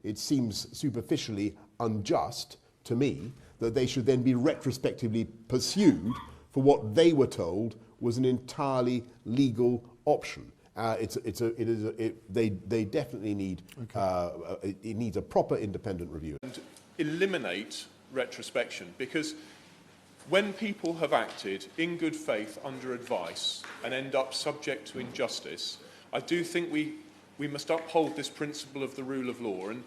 It seems superficially unjust to me that they should then be retrospectively pursued for what they were told was an entirely legal option. They definitely need, it needs a proper independent review. And eliminate retrospection, because when people have acted in good faith under advice and end up subject to injustice, I do think we must uphold this principle of the rule of law. And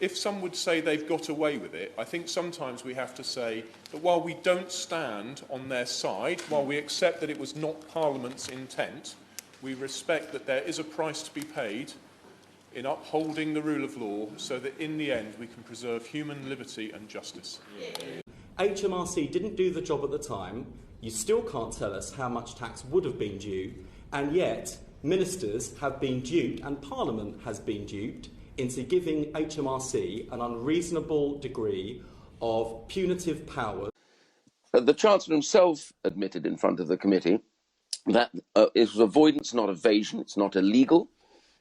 if some would say they've got away with it, I think sometimes we have to say that while we don't stand on their side, while we accept that it was not Parliament's intent, we respect that there is a price to be paid in upholding the rule of law so that in the end we can preserve human liberty and justice. HMRC didn't do the job at the time. You still can't tell us how much tax would have been due, and yet ministers have been duped and Parliament has been duped into giving HMRC an unreasonable degree of punitive power. The Chancellor himself admitted in front of the committee that it was avoidance, not evasion. It's not illegal.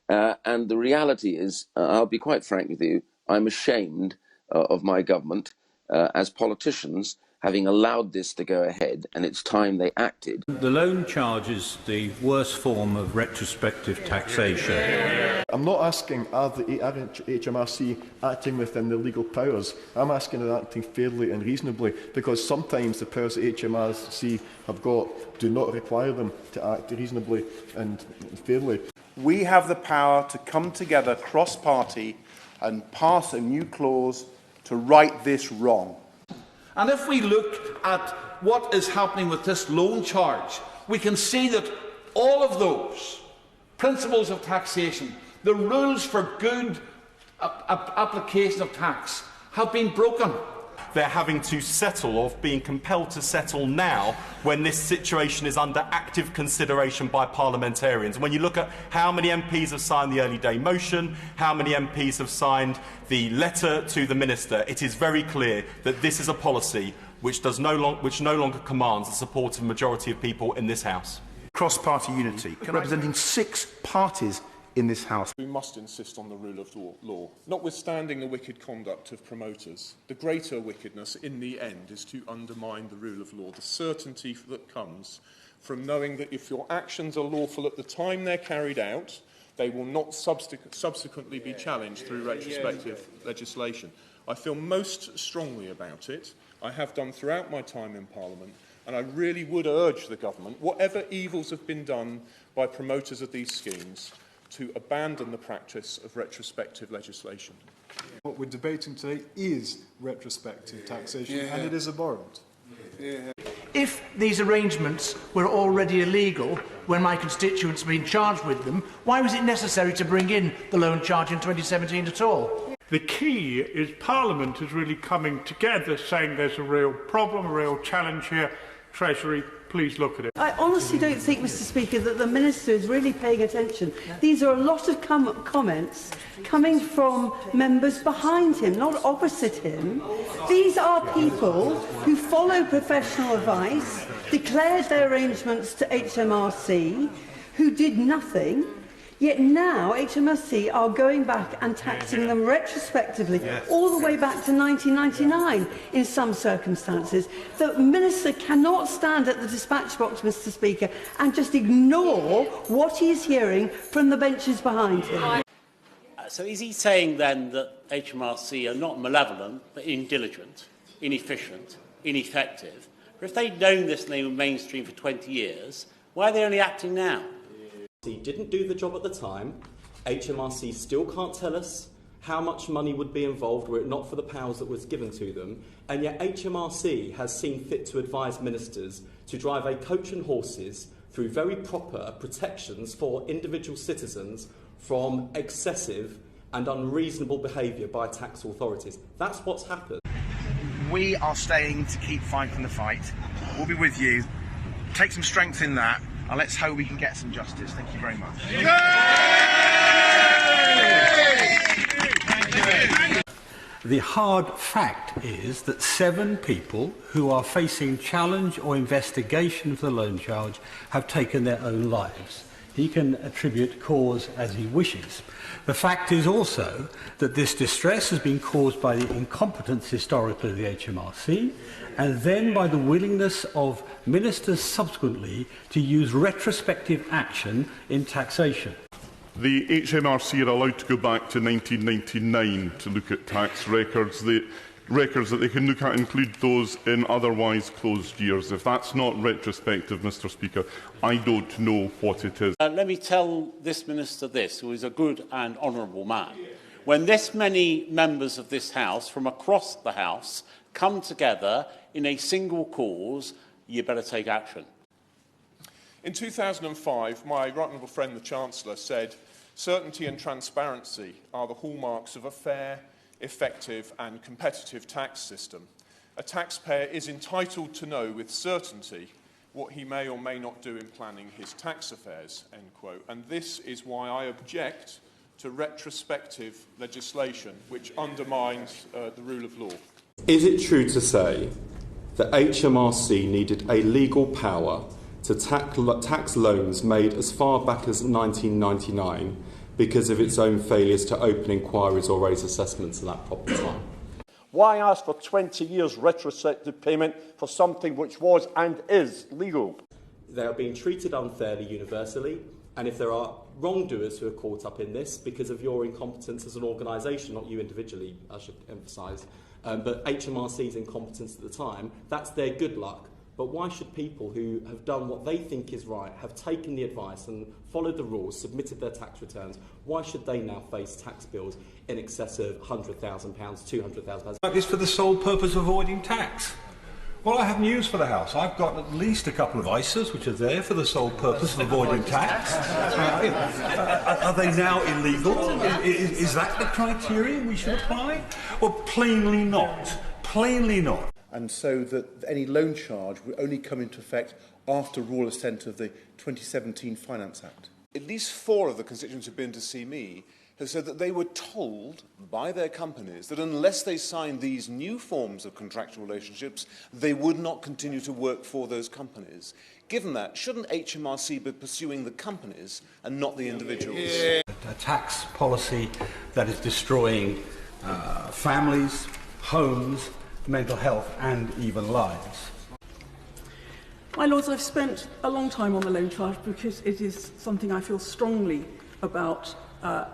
And the reality is, I'll be quite frank with you, I'm ashamed of my government as politicians having allowed this to go ahead, and it's time they acted. The loan charge is the worst form of retrospective taxation. I'm not asking are the HMRC acting within their legal powers. I'm asking are they acting fairly and reasonably, because sometimes the powers that HMRC have got do not require them to act reasonably and fairly. We have the power to come together cross-party and pass a new clause to right this wrong. And if we look at what is happening with this loan charge, we can see that all of those principles of taxation, the rules for good application of tax, have been broken. They're having to settle, or being compelled to settle now, when this situation is under active consideration by parliamentarians. When you look at how many MPs have signed the early day motion, how many MPs have signed the letter to the Minister, it is very clear that this is a policy which no longer commands the support of a majority of people in this House. Cross-party unity, representing 6 parties in this House. We must insist on the rule of law, notwithstanding the wicked conduct of promoters. The greater wickedness in the end is to undermine the rule of law, the certainty that comes from knowing that if your actions are lawful at the time they're carried out, they will not subsequently be challenged through retrospective legislation. I feel most strongly about it. I have done throughout my time in Parliament, and I really would urge the government, whatever evils have been done by promoters of these schemes, to abandon the practice of retrospective legislation. What we're debating today is retrospective taxation, and it is abhorrent. If these arrangements were already illegal when my constituents were being charged with them, why was it necessary to bring in the loan charge in 2017 at all? The key is Parliament is really coming together, saying there's a real problem, a real challenge here. Treasury, please look at it. I honestly don't think, Mr Speaker, that the Minister is really paying attention. These are a lot of comments coming from members behind him, not opposite him. These are people who follow professional advice, declared their arrangements to HMRC, who did nothing. Yet now HMRC are going back and taxing them retrospectively, all the way back to 1999 in some circumstances. The Minister cannot stand at the dispatch box, Mr Speaker, and just ignore what he is hearing from the benches behind him. So is he saying then that HMRC are not malevolent, but indiligent, inefficient, ineffective? But if they'd known this and they were mainstream for 20 years, why are they only acting now? Didn't do the job at the time. HMRC still can't tell us how much money would be involved were it not for the powers that was given to them, and yet HMRC has seen fit to advise ministers to drive a coach and horses through very proper protections for individual citizens from excessive and unreasonable behaviour by tax authorities. That's what's happened. We are staying to keep fighting the fight. We'll be with you. Take some strength in that. And let's hope we can get some justice. Thank you very much. The hard fact is that 7 people who are facing challenge or investigation for the loan charge have taken their own lives. he can attribute cause as he wishes. The fact is also that this distress has been caused by the incompetence historically of the HMRC, and then by the willingness of ministers subsequently to use retrospective action in taxation. The HMRC are allowed to go back to 1999 to look at tax records. The records that they can look at include those in otherwise closed years. If that's not retrospective, Mr Speaker, I don't know what it is. Let me tell this Minister this, who is a good and honourable man. When this many members of this House, from across the House, come together in a single cause, you better take action. In 2005, my right honourable friend, the Chancellor, said, "Certainty and transparency are the hallmarks of a fair, effective and competitive tax system. A taxpayer is entitled to know with certainty what he may or may not do in planning his tax affairs," end quote. And this is why I object to retrospective legislation which undermines the rule of law. Is it true to say that HMRC needed a legal power to tax loans made as far back as 1999 because of its own failures to open inquiries or raise assessments at that proper time? Why ask for 20 years retrospective payment for something which was and is legal? They are being treated unfairly universally, and if there are wrongdoers who are caught up in this because of your incompetence as an organisation, not you individually, I should emphasise, but HMRC's incompetence at the time, that's their good luck. But why should people who have done what they think is right, have taken the advice and followed the rules, submitted their tax returns, why should they now face tax bills in excess of £100,000, £200,000? It's for the sole purpose of avoiding tax. Well, I have news for the House. I've got at least a couple of ISAs which are there for the sole purpose of avoiding tax. Are they now illegal? Is that the criteria we should apply? Well, plainly not. Plainly not. And so that any loan charge will only come into effect after royal assent of the 2017 Finance Act. At least 4 of the constituents who've been to see me have said that they were told by their companies that unless they signed these new forms of contractual relationships, they would not continue to work for those companies. Given that, shouldn't HMRC be pursuing the companies and not the individuals? A tax policy that is destroying families, homes, mental health and even lives. My Lords, I've spent a long time on the loan charge because it is something I feel strongly about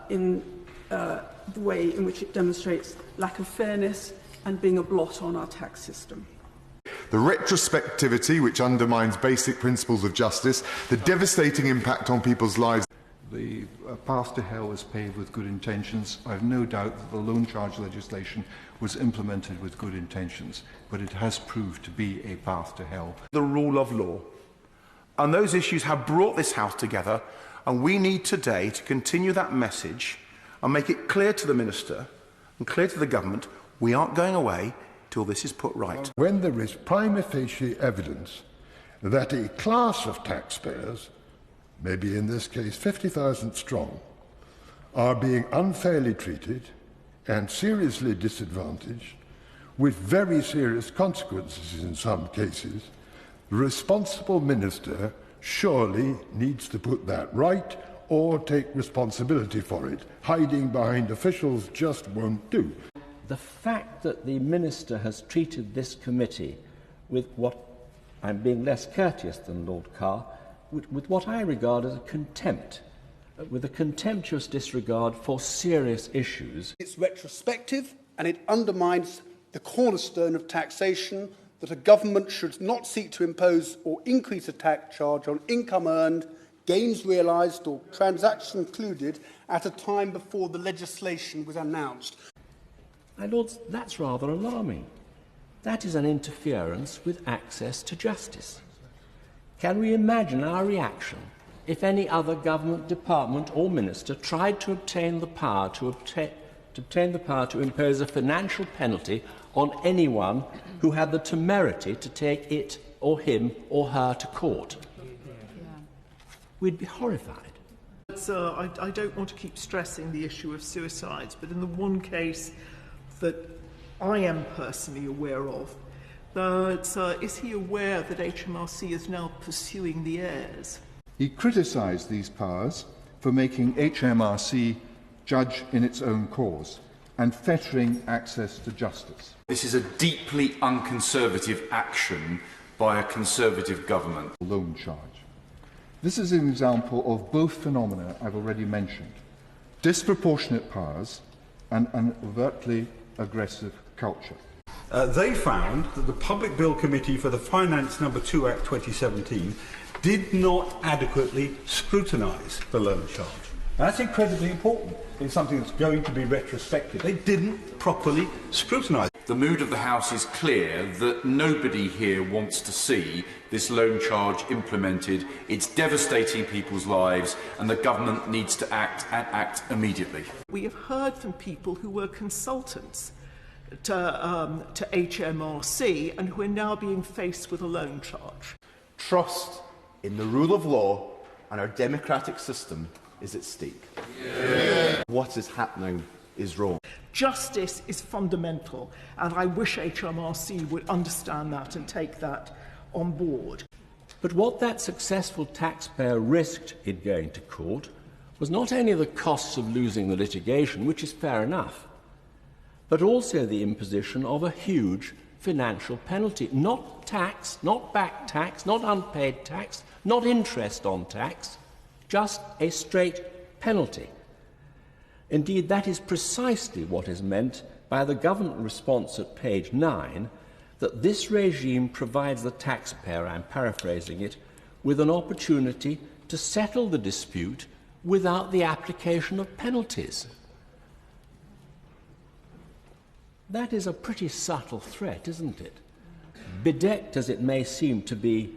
in the way in which it demonstrates lack of fairness and being a blot on our tax system. The retrospectivity which undermines basic principles of justice, the devastating impact on people's lives. The path to hell is paved with good intentions. I have no doubt that the loan charge legislation was implemented with good intentions, but it has proved to be a path to hell. The rule of law. And those issues have brought this House together, and we need today to continue that message and make it clear to the Minister and clear to the Government we aren't going away till this is put right. When there is prima facie evidence that a class of taxpayers, maybe in this case 50,000 strong, are being unfairly treated and seriously disadvantaged, with very serious consequences in some cases, the responsible minister surely needs to put that right or take responsibility for it. Hiding behind officials just won't do. The fact that the Minister has treated this committee with what, I'm being less courteous than Lord Carr, with what I regard as a contempt, with a contemptuous disregard for serious issues. It's retrospective and it undermines the cornerstone of taxation, that a government should not seek to impose or increase a tax charge on income earned, gains realised or transactions concluded at a time before the legislation was announced. My Lords, that's rather alarming. That is an interference with access to justice. Can we imagine our reaction if any other government department or minister tried to obtain the power to impose a financial penalty on anyone who had the temerity to take it or him or her to court? We'd be horrified. I don't want to keep stressing the issue of suicides, but in the one case that I am personally aware of, is he aware that HMRC is now pursuing the heirs? He criticised these powers for making HMRC judge in its own cause and fettering access to justice. This is a deeply unconservative action by a Conservative government. Loan charge. This is an example of both phenomena I've already mentioned: disproportionate powers and an overtly aggressive culture. They found that the Public Bill Committee for the Finance No. 2 Act 2017 did not adequately scrutinise the loan charge. Now, that's incredibly important in something that's going to be retrospective. They didn't properly scrutinise. The mood of the House is clear that nobody here wants to see this loan charge implemented. It's devastating people's lives, and the government needs to act and act immediately. We have heard from people who were consultants to HMRC and who are now being faced with a loan charge. Trust in the rule of law and our democratic system is at stake. Yeah. What is happening is wrong. Justice is fundamental, and I wish HMRC would understand that and take that on board. But what that successful taxpayer risked in going to court was not only the costs of losing the litigation, which is fair enough, but also the imposition of a huge financial penalty. Not tax, not back tax, not unpaid tax, not interest on tax, just a straight penalty. Indeed, that is precisely what is meant by the government response at page 9, that this regime provides the taxpayer, I'm paraphrasing it, with an opportunity to settle the dispute without the application of penalties. That is a pretty subtle threat, isn't it? Bedecked as it may seem to be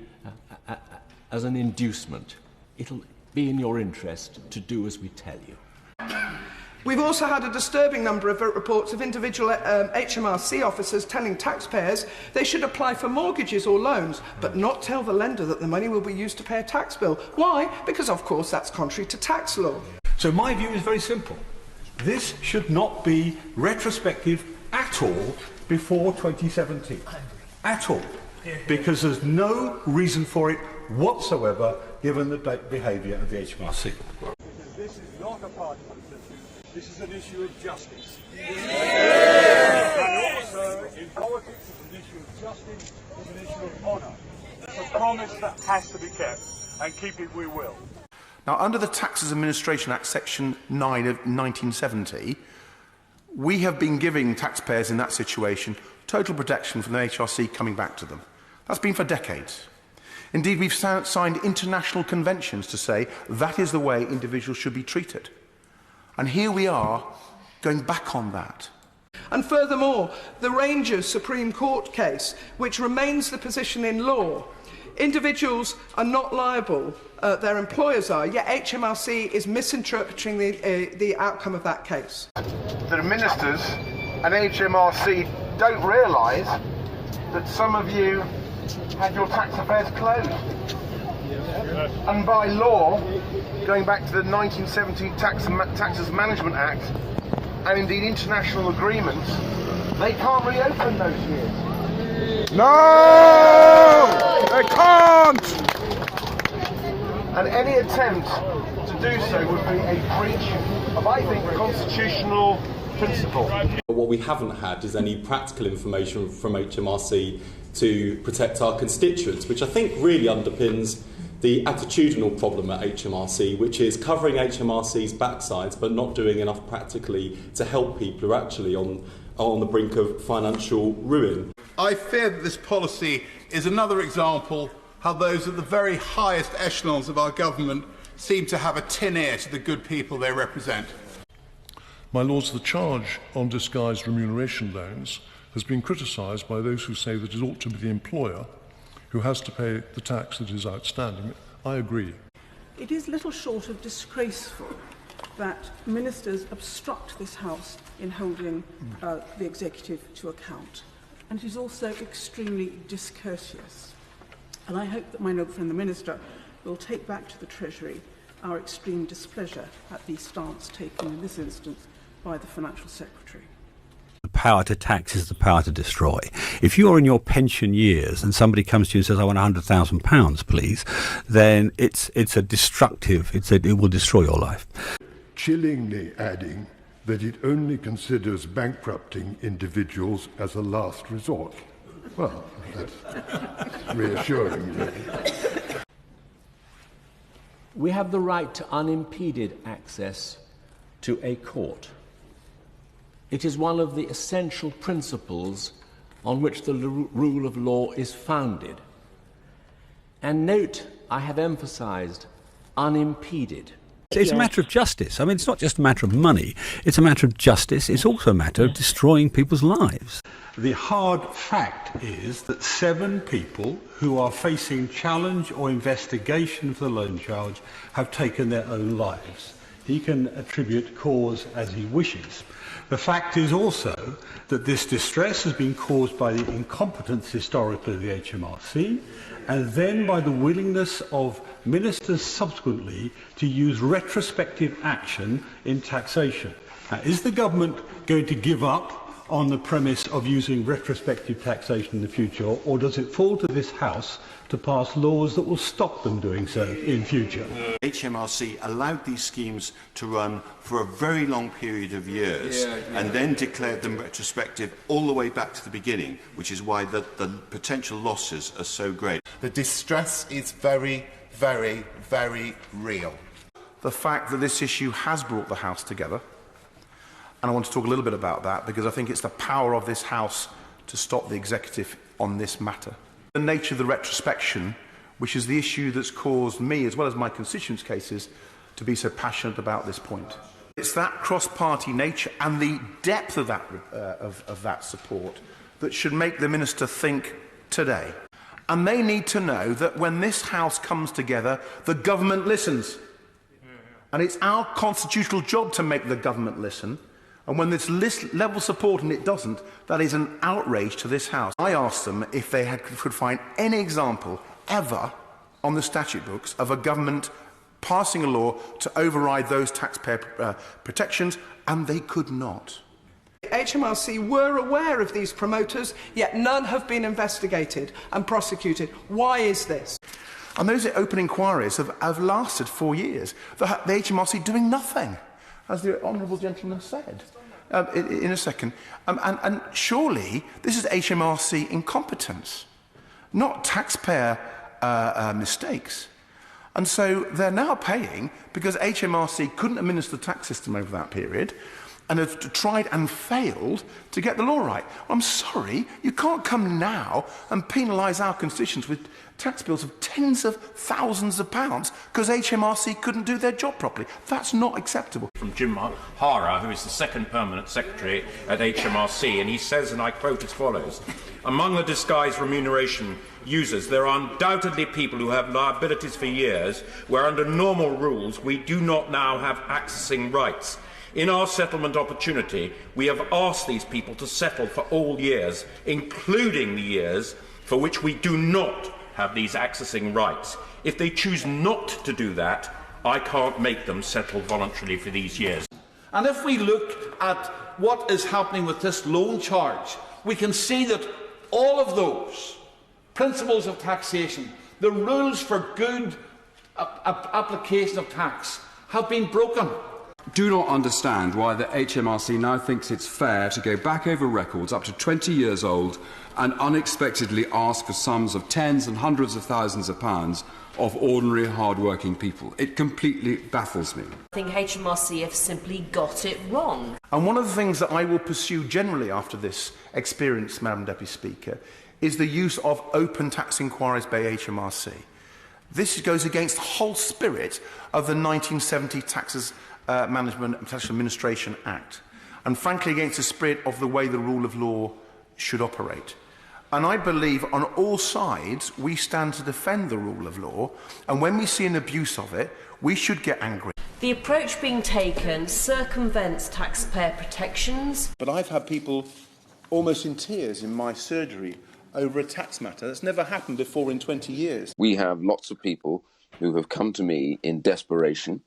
as an inducement. It'll be in your interest to do as we tell you. We've also had a disturbing number of reports of individual HMRC officers telling taxpayers they should apply for mortgages or loans, but not tell the lender that the money will be used to pay a tax bill. Why? Because, of course, that's contrary to tax law. So my view is very simple. This should not be retrospective at all before 2017. At all. Because there's no reason for it whatsoever, given the behaviour of the HMRC. This is not a partisan issue. This is an issue of justice. And also, in politics, it's an issue of justice, it's an issue of honour. It's a promise that has to be kept, and keep it we will. Now, under the Taxes Administration Act, Section 9 of 1970, we have been giving taxpayers in that situation total protection from the HRC coming back to them. That's been for decades. Indeed, we've signed international conventions to say that is the way individuals should be treated. And here we are, going back on that. And furthermore, the Rangers Supreme Court case, which remains the position in law. Individuals are not liable, their employers are, yet HMRC is misinterpreting the outcome of that case. The ministers and HMRC don't realise that some of you had your tax affairs closed. And by law, going back to the 1970 Taxes Management Act, and indeed international agreements, they can't reopen those years. No! They can't! And any attempt to do so would be a breach of, I think, constitutional principle. What we haven't had is any practical information from HMRC to protect our constituents, which I think really underpins the attitudinal problem at HMRC, which is covering HMRC's backsides but not doing enough practically to help people who are actually on the brink of financial ruin. I fear that this policy is another example how those at the very highest echelons of our government seem to have a tin ear to the good people they represent. My Lords, the charge on disguised remuneration loans has been criticised by those who say that it ought to be the employer who has to pay the tax that is outstanding. I agree. It is little short of disgraceful that ministers obstruct this House in holding the executive to account. And it is also extremely discourteous. And I hope that my noble friend the Minister will take back to the Treasury our extreme displeasure at the stance taken in this instance by the Financial Secretary. The power to tax is the power to destroy. If you're in your pension years and somebody comes to you and says, I want £100,000, please, then it's a destructive, it will destroy your life. Chillingly adding that it only considers bankrupting individuals as a last resort. Well, that's reassuring, really. We have the right to unimpeded access to a court. It is one of the essential principles on which the rule of law is founded. And note, I have emphasised unimpeded. It's a matter of justice. I mean, it's not just a matter of money. It's a matter of justice. It's also a matter of destroying people's lives. The hard fact is that 7 people who are facing challenge or investigation for the loan charge have taken their own lives. He can attribute cause as he wishes. The fact is also that this distress has been caused by the incompetence historically of the HMRC, and then by the willingness of ministers subsequently to use retrospective action in taxation. Now, is the government going to give up on the premise of using retrospective taxation in the future, or does it fall to this House to pass laws that will stop them doing so in future? HMRC allowed these schemes to run for a very long period of years and then declared them retrospective all the way back to the beginning, which is why the potential losses are so great. The distress is very, very, very real. The fact that this issue has brought the House together, and I want to talk a little bit about that because I think it's the power of this House to stop the executive on this matter. The nature of the retrospection, which is the issue that's caused me, as well as my constituents' cases, to be so passionate about this point. It's that cross-party nature and the depth of that support that should make the Minister think today. And they need to know that when this House comes together, the government listens. And it's our constitutional job to make the government listen. And when there's level support and it doesn't, that is an outrage to this House. I asked them if they could find any example ever on the statute books of a government passing a law to override those taxpayer protections, and they could not. HMRC were aware of these promoters, yet none have been investigated and prosecuted. Why is this? And those open inquiries have lasted 4 years. The HMRC doing nothing, as the honourable gentleman said. In a second. And surely this is HMRC incompetence, not taxpayer mistakes. And so they're now paying because HMRC couldn't administer the tax system over that period and have tried and failed to get the law right. I'm sorry, you can't come now and penalise our constituents with tax bills of tens of thousands of pounds because HMRC couldn't do their job properly. That's not acceptable. From Jim Hara, who is the second permanent secretary at HMRC, and he says, and I quote as follows, "Among the disguised remuneration users, there are undoubtedly people who have liabilities for years where under normal rules we do not now have accessing rights. In our settlement opportunity, we have asked these people to settle for all years, including the years for which we do not have these accessing rights. If they choose not to do that, I can't make them settle voluntarily for these years." And if we look at what is happening with this loan charge, we can see that all of those principles of taxation, the rules for good application of tax, have been broken. Do not understand why the HMRC now thinks it's fair to go back over records up to 20 years old and unexpectedly ask for sums of tens and hundreds of thousands of pounds of ordinary hard-working people. It completely baffles me. I think HMRC have simply got it wrong. And one of the things that I will pursue generally after this experience, Madam Deputy Speaker, is the use of open tax inquiries by HMRC. This goes against the whole spirit of the 1970 Taxes Management and Tax Administration Act, and frankly against the spirit of the way the rule of law should operate. And I believe on all sides we stand to defend the rule of law, and when we see an abuse of it, we should get angry. The approach being taken circumvents taxpayer protections. But I've had people almost in tears in my surgery over a tax matter. That's never happened before in 20 years. We have lots of people who have come to me in desperation,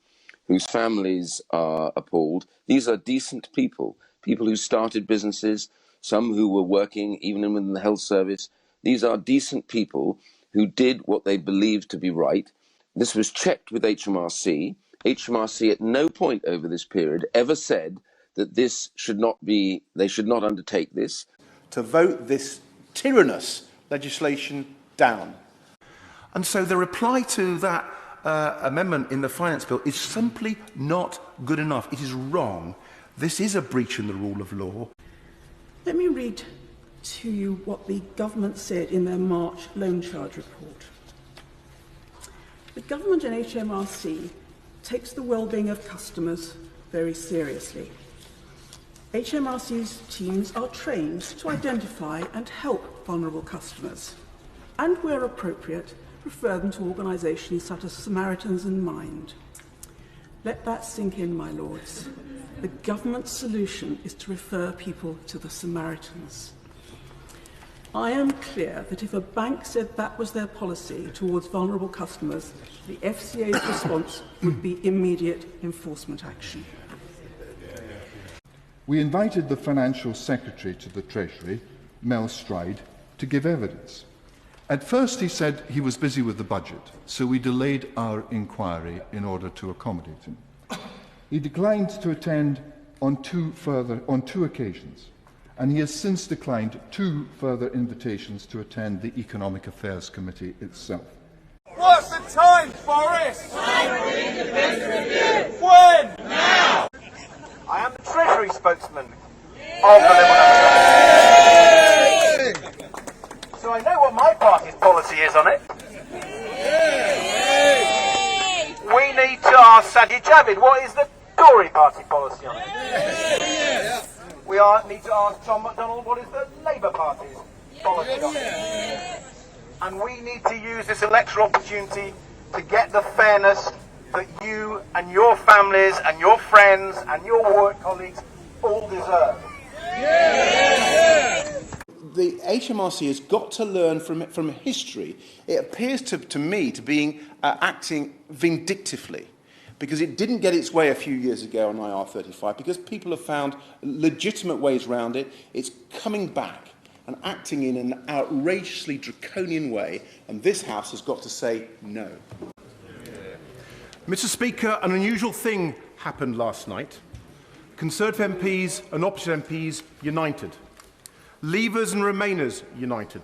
whose families are appalled. These are decent people. people who started businesses, some who were working even within the health service. These are decent people who did what they believed to be right. This was checked with HMRC. HMRC at no point over this period ever said that this should not be, they should not undertake this. To vote this tyrannous legislation down. And so the reply to that amendment in the Finance Bill is simply not good enough. It is wrong. This is a breach in the rule of law. Let me read to you what the government said in their March loan charge report. The government and HMRC takes the well-being of customers very seriously. HMRC's teams are trained to identify and help vulnerable customers, and where appropriate, refer them to organisations such as Samaritans in Mind. Let that sink in, my lords. The government's solution is to refer people to the Samaritans. I am clear that if a bank said that was their policy towards vulnerable customers, the FCA's response would be immediate enforcement action. We invited the Financial Secretary to the Treasury, Mel Stride, to give evidence. At first he said he was busy with the budget, so we delayed our inquiry in order to accommodate him. He declined to attend on two occasions, and he has since declined 2 further invitations to attend the Economic Affairs Committee itself. What's the time, Boris? Time for the independent review. When? Now! I am the Treasury spokesman of the Liberal Democrats. So I know what my party's policy is on it. We need to ask Sajid Javid, what is the Tory party policy on it? We need to ask Tom MacDonald, what is the Labour Party's policy on it? And we need to use this electoral opportunity to get the fairness that you and your families and your friends and your work colleagues all deserve. The HMRC has got to learn from history. It appears to me to be acting vindictively, because it didn't get its way a few years ago on IR35, because people have found legitimate ways around it. It's coming back and acting in an outrageously draconian way, and this House has got to say no. Mr. Speaker, an unusual thing happened last night. Conservative MPs and opposition MPs united. Leavers and Remainers united.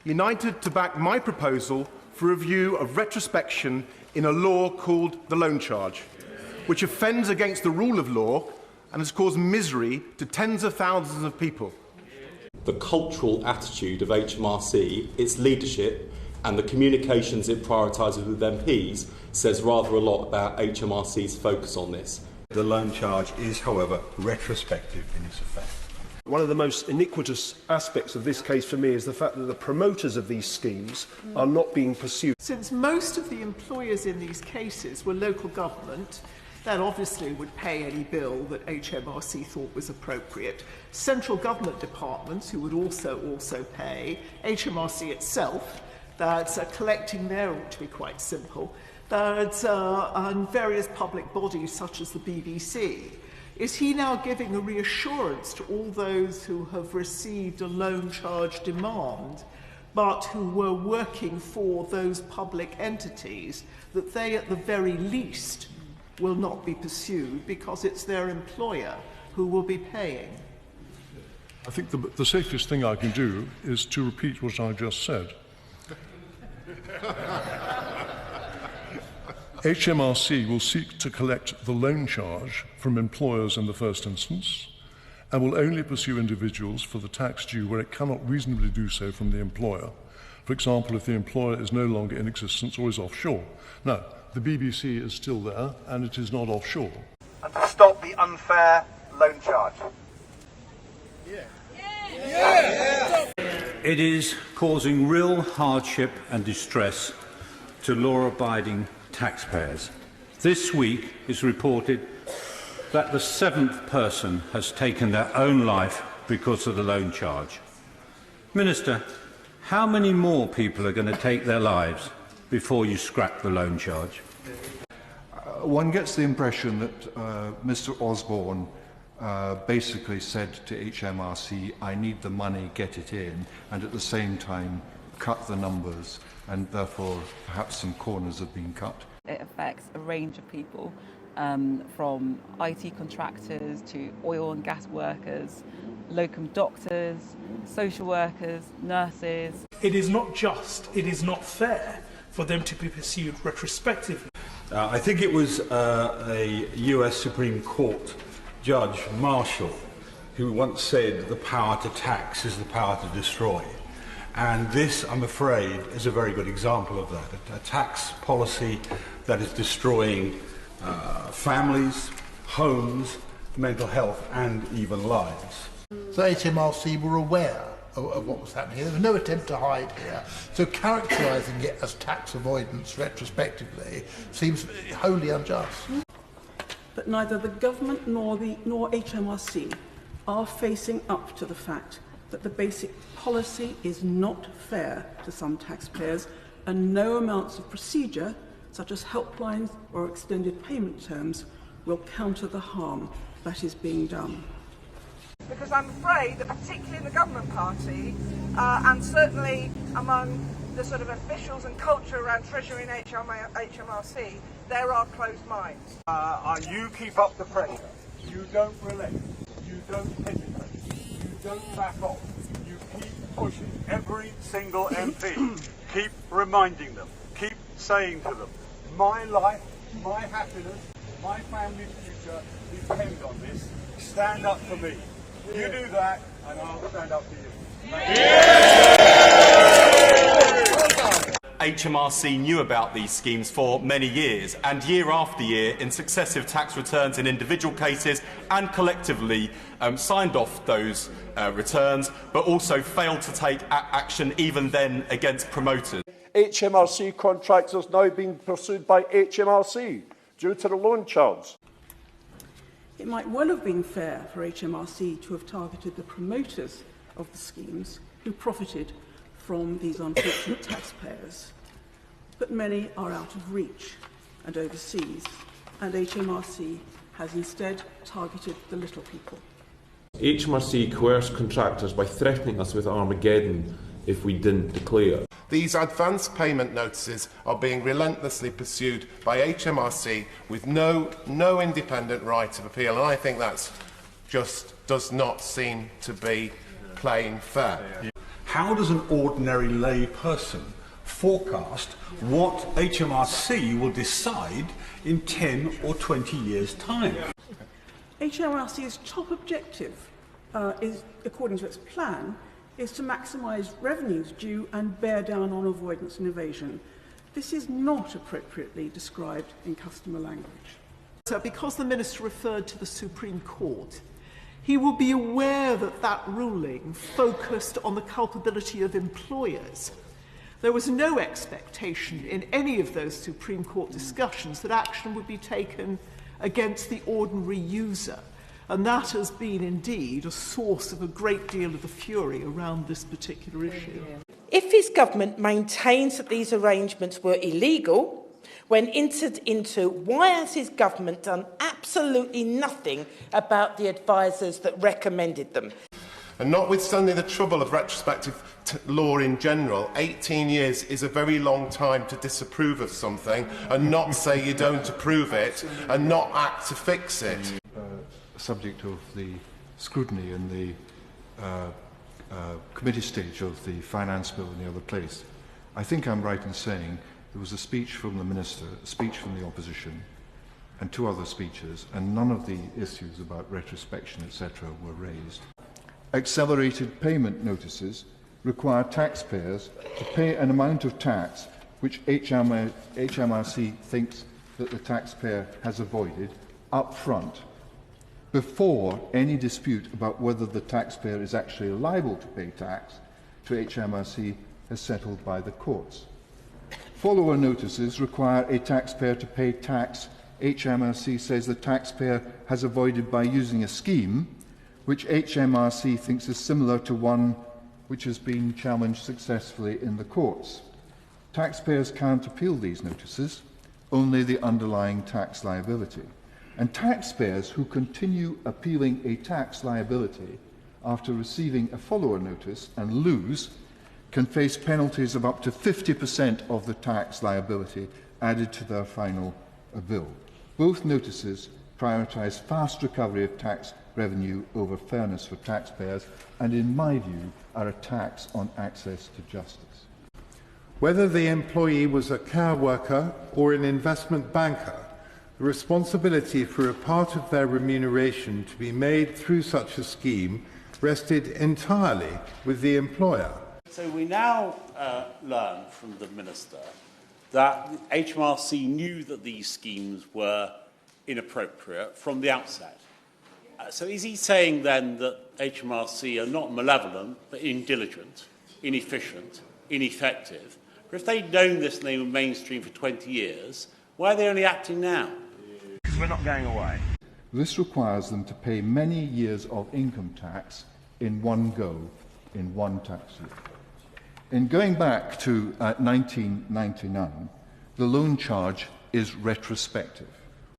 United to back my proposal for review of retrospection in a law called the Loan Charge, which offends against the rule of law and has caused misery to tens of thousands of people. The cultural attitude of HMRC, its leadership, and the communications it prioritises with MPs says rather a lot about HMRC's focus on this. The loan charge is, however, retrospective in its effect. One of the most iniquitous aspects of this case for me is the fact that the promoters of these schemes are not being pursued. Since most of the employers in these cases were local government, that obviously would pay any bill that HMRC thought was appropriate. Central government departments, who would also pay, HMRC itself, that's collecting there ought to be quite simple, that's and various public bodies such as the BBC. Is he now giving a reassurance to all those who have received a loan charge demand, but who were working for those public entities, that they at the very least will not be pursued because it's their employer who will be paying? I think the safest thing I can do is to repeat what I just said. HMRC will seek to collect the loan charge from employers in the first instance, and will only pursue individuals for the tax due where it cannot reasonably do so from the employer. For example, if the employer is no longer in existence or is offshore. Now, the BBC is still there, and it is not offshore. And to stop the unfair loan charge. It is causing real hardship and distress to law-abiding taxpayers. This week is reported that the 7th person has taken their own life because of the loan charge. Minister, how many more people are going to take their lives before you scrap the loan charge? One gets the impression that Mr. Osborne basically said to HMRC, I need the money, get it in, and at the same time cut the numbers, and therefore perhaps some corners have been cut. It affects a range of people, from IT contractors to oil and gas workers, locum doctors, social workers, nurses. It is not just, it is not fair for them to be pursued retrospectively. I think it was a US Supreme Court Judge Marshall who once said the power to tax is the power to destroy. And this, I'm afraid, is a very good example of that. A tax policy that is destroying families, homes, mental health and even lives. So HMRC were aware of what was happening here. There was no attempt to hide here. So characterising it as tax avoidance retrospectively seems wholly unjust. But neither the government nor HMRC are facing up to the fact that the basic policy is not fair to some taxpayers, and no amounts of procedure, such as helplines or extended payment terms, will counter the harm that is being done. Because I'm afraid that particularly in the government party, and certainly among the sort of officials and culture around Treasury and HMRC, there are closed minds. You keep up the pressure. You don't relent. You don't hesitate. You don't back off. You keep pushing. Every single MP, keep reminding them. Keep saying to them, my life, my happiness, my family's future depend on this. Stand up for me. You do that, and I'll stand up for you. HMRC knew about these schemes for many years, and year after year, in successive tax returns in individual cases, and collectively signed off those returns, but also failed to take action even then against promoters. HMRC contractors now being pursued by HMRC due to the loan charge. It might well have been fair for HMRC to have targeted the promoters of the schemes who profited from these unfortunate taxpayers. But many are out of reach and overseas, and HMRC has instead targeted the little people. HMRC coerced contractors by threatening us with Armageddon if we didn't declare. These advance payment notices are being relentlessly pursued by HMRC with no independent right of appeal, and I think that just does not seem to be playing fair. How does an ordinary lay person forecast what HMRC will decide in 10 or 20 years' time? HMRC's top objective, is, according to its plan, is to maximise revenues due and bear down on avoidance and evasion. This is not appropriately described in customer language. So because the Minister referred to the Supreme Court, he will be aware that that ruling focused on the culpability of employers. There was no expectation in any of those Supreme Court discussions that action would be taken against the ordinary user. And that has been indeed a source of a great deal of the fury around this particular issue. If his government maintains that these arrangements were illegal when entered into, why has his government done absolutely nothing about the advisers that recommended them? And notwithstanding the trouble of retrospective law in general, 18 years is a very long time to disapprove of something and not say you don't approve it and not act to fix it. Subject of the scrutiny in the committee stage of the finance bill in the other place. I think I'm right in saying there was a speech from the Minister, a speech from the opposition, and two other speeches, and none of the issues about retrospection, etc., were raised. Accelerated payment notices require taxpayers to pay an amount of tax which HMRC thinks that the taxpayer has avoided up front, before any dispute about whether the taxpayer is actually liable to pay tax to HMRC is settled by the courts. Follower notices require a taxpayer to pay tax HMRC says the taxpayer has avoided by using a scheme which HMRC thinks is similar to one which has been challenged successfully in the courts. Taxpayers can't appeal these notices, only the underlying tax liability. And taxpayers who continue appealing a tax liability after receiving a follower notice and lose can face penalties of up to 50% of the tax liability added to their final bill. Both notices prioritise fast recovery of tax revenue over fairness for taxpayers and, in my view, are a tax on access to justice. Whether the employee was a care worker or an investment banker, the responsibility for a part of their remuneration to be made through such a scheme rested entirely with the employer. So we now learn from the Minister that HMRC knew that these schemes were inappropriate from the outset. So is he saying then that HMRC are not malevolent, but indiligent, inefficient, ineffective? Or if they'd known this and they were mainstream for 20 years, why are they only acting now? Because we're not going away. This requires them to pay many years of income tax in one go, in one tax year. In going back to 1999, the loan charge is retrospective.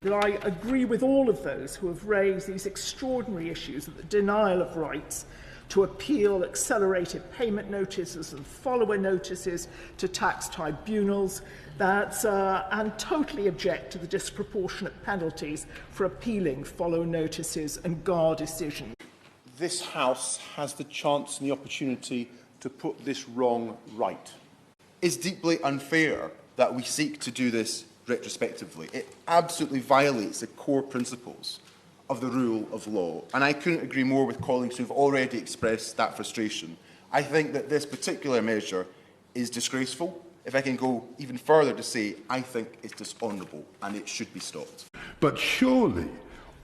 That I agree with all of those who have raised these extraordinary issues of the denial of rights to appeal accelerated payment notices and follower notices to tax tribunals, and totally object to the disproportionate penalties for appealing follower notices and GAR decisions. This House has the chance and the opportunity to put this wrong right. It's deeply unfair that we seek to do this retrospectively. It absolutely violates the core principles of the rule of law, and I couldn't agree more with colleagues who have already expressed that frustration. I think that this particular measure is disgraceful. If I can go even further to say, I think it's dishonourable and it should be stopped. But surely,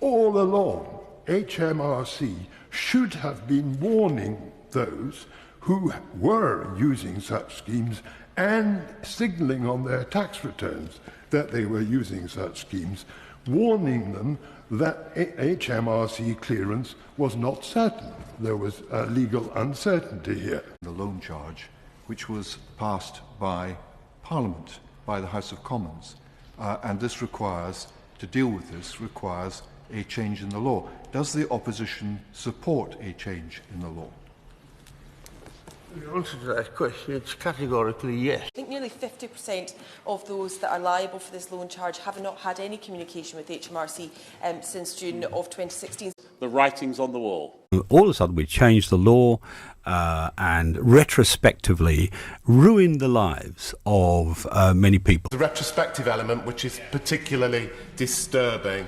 all along, HMRC should have been warning those who were using such schemes and signalling on their tax returns that they were using such schemes, warning them that HMRC clearance was not certain. There was a legal uncertainty here. The loan charge, which was passed by Parliament, by the House of Commons, and this requires, to deal with this, requires a change in the law. Does the opposition support a change in the law? The answer to that question is categorically yes. I think nearly 50% of those that are liable for this loan charge have not had any communication with HMRC since June of 2016. The writing's on the wall. All of a sudden we changed the law and retrospectively ruined the lives of many people. The retrospective element, which is particularly disturbing.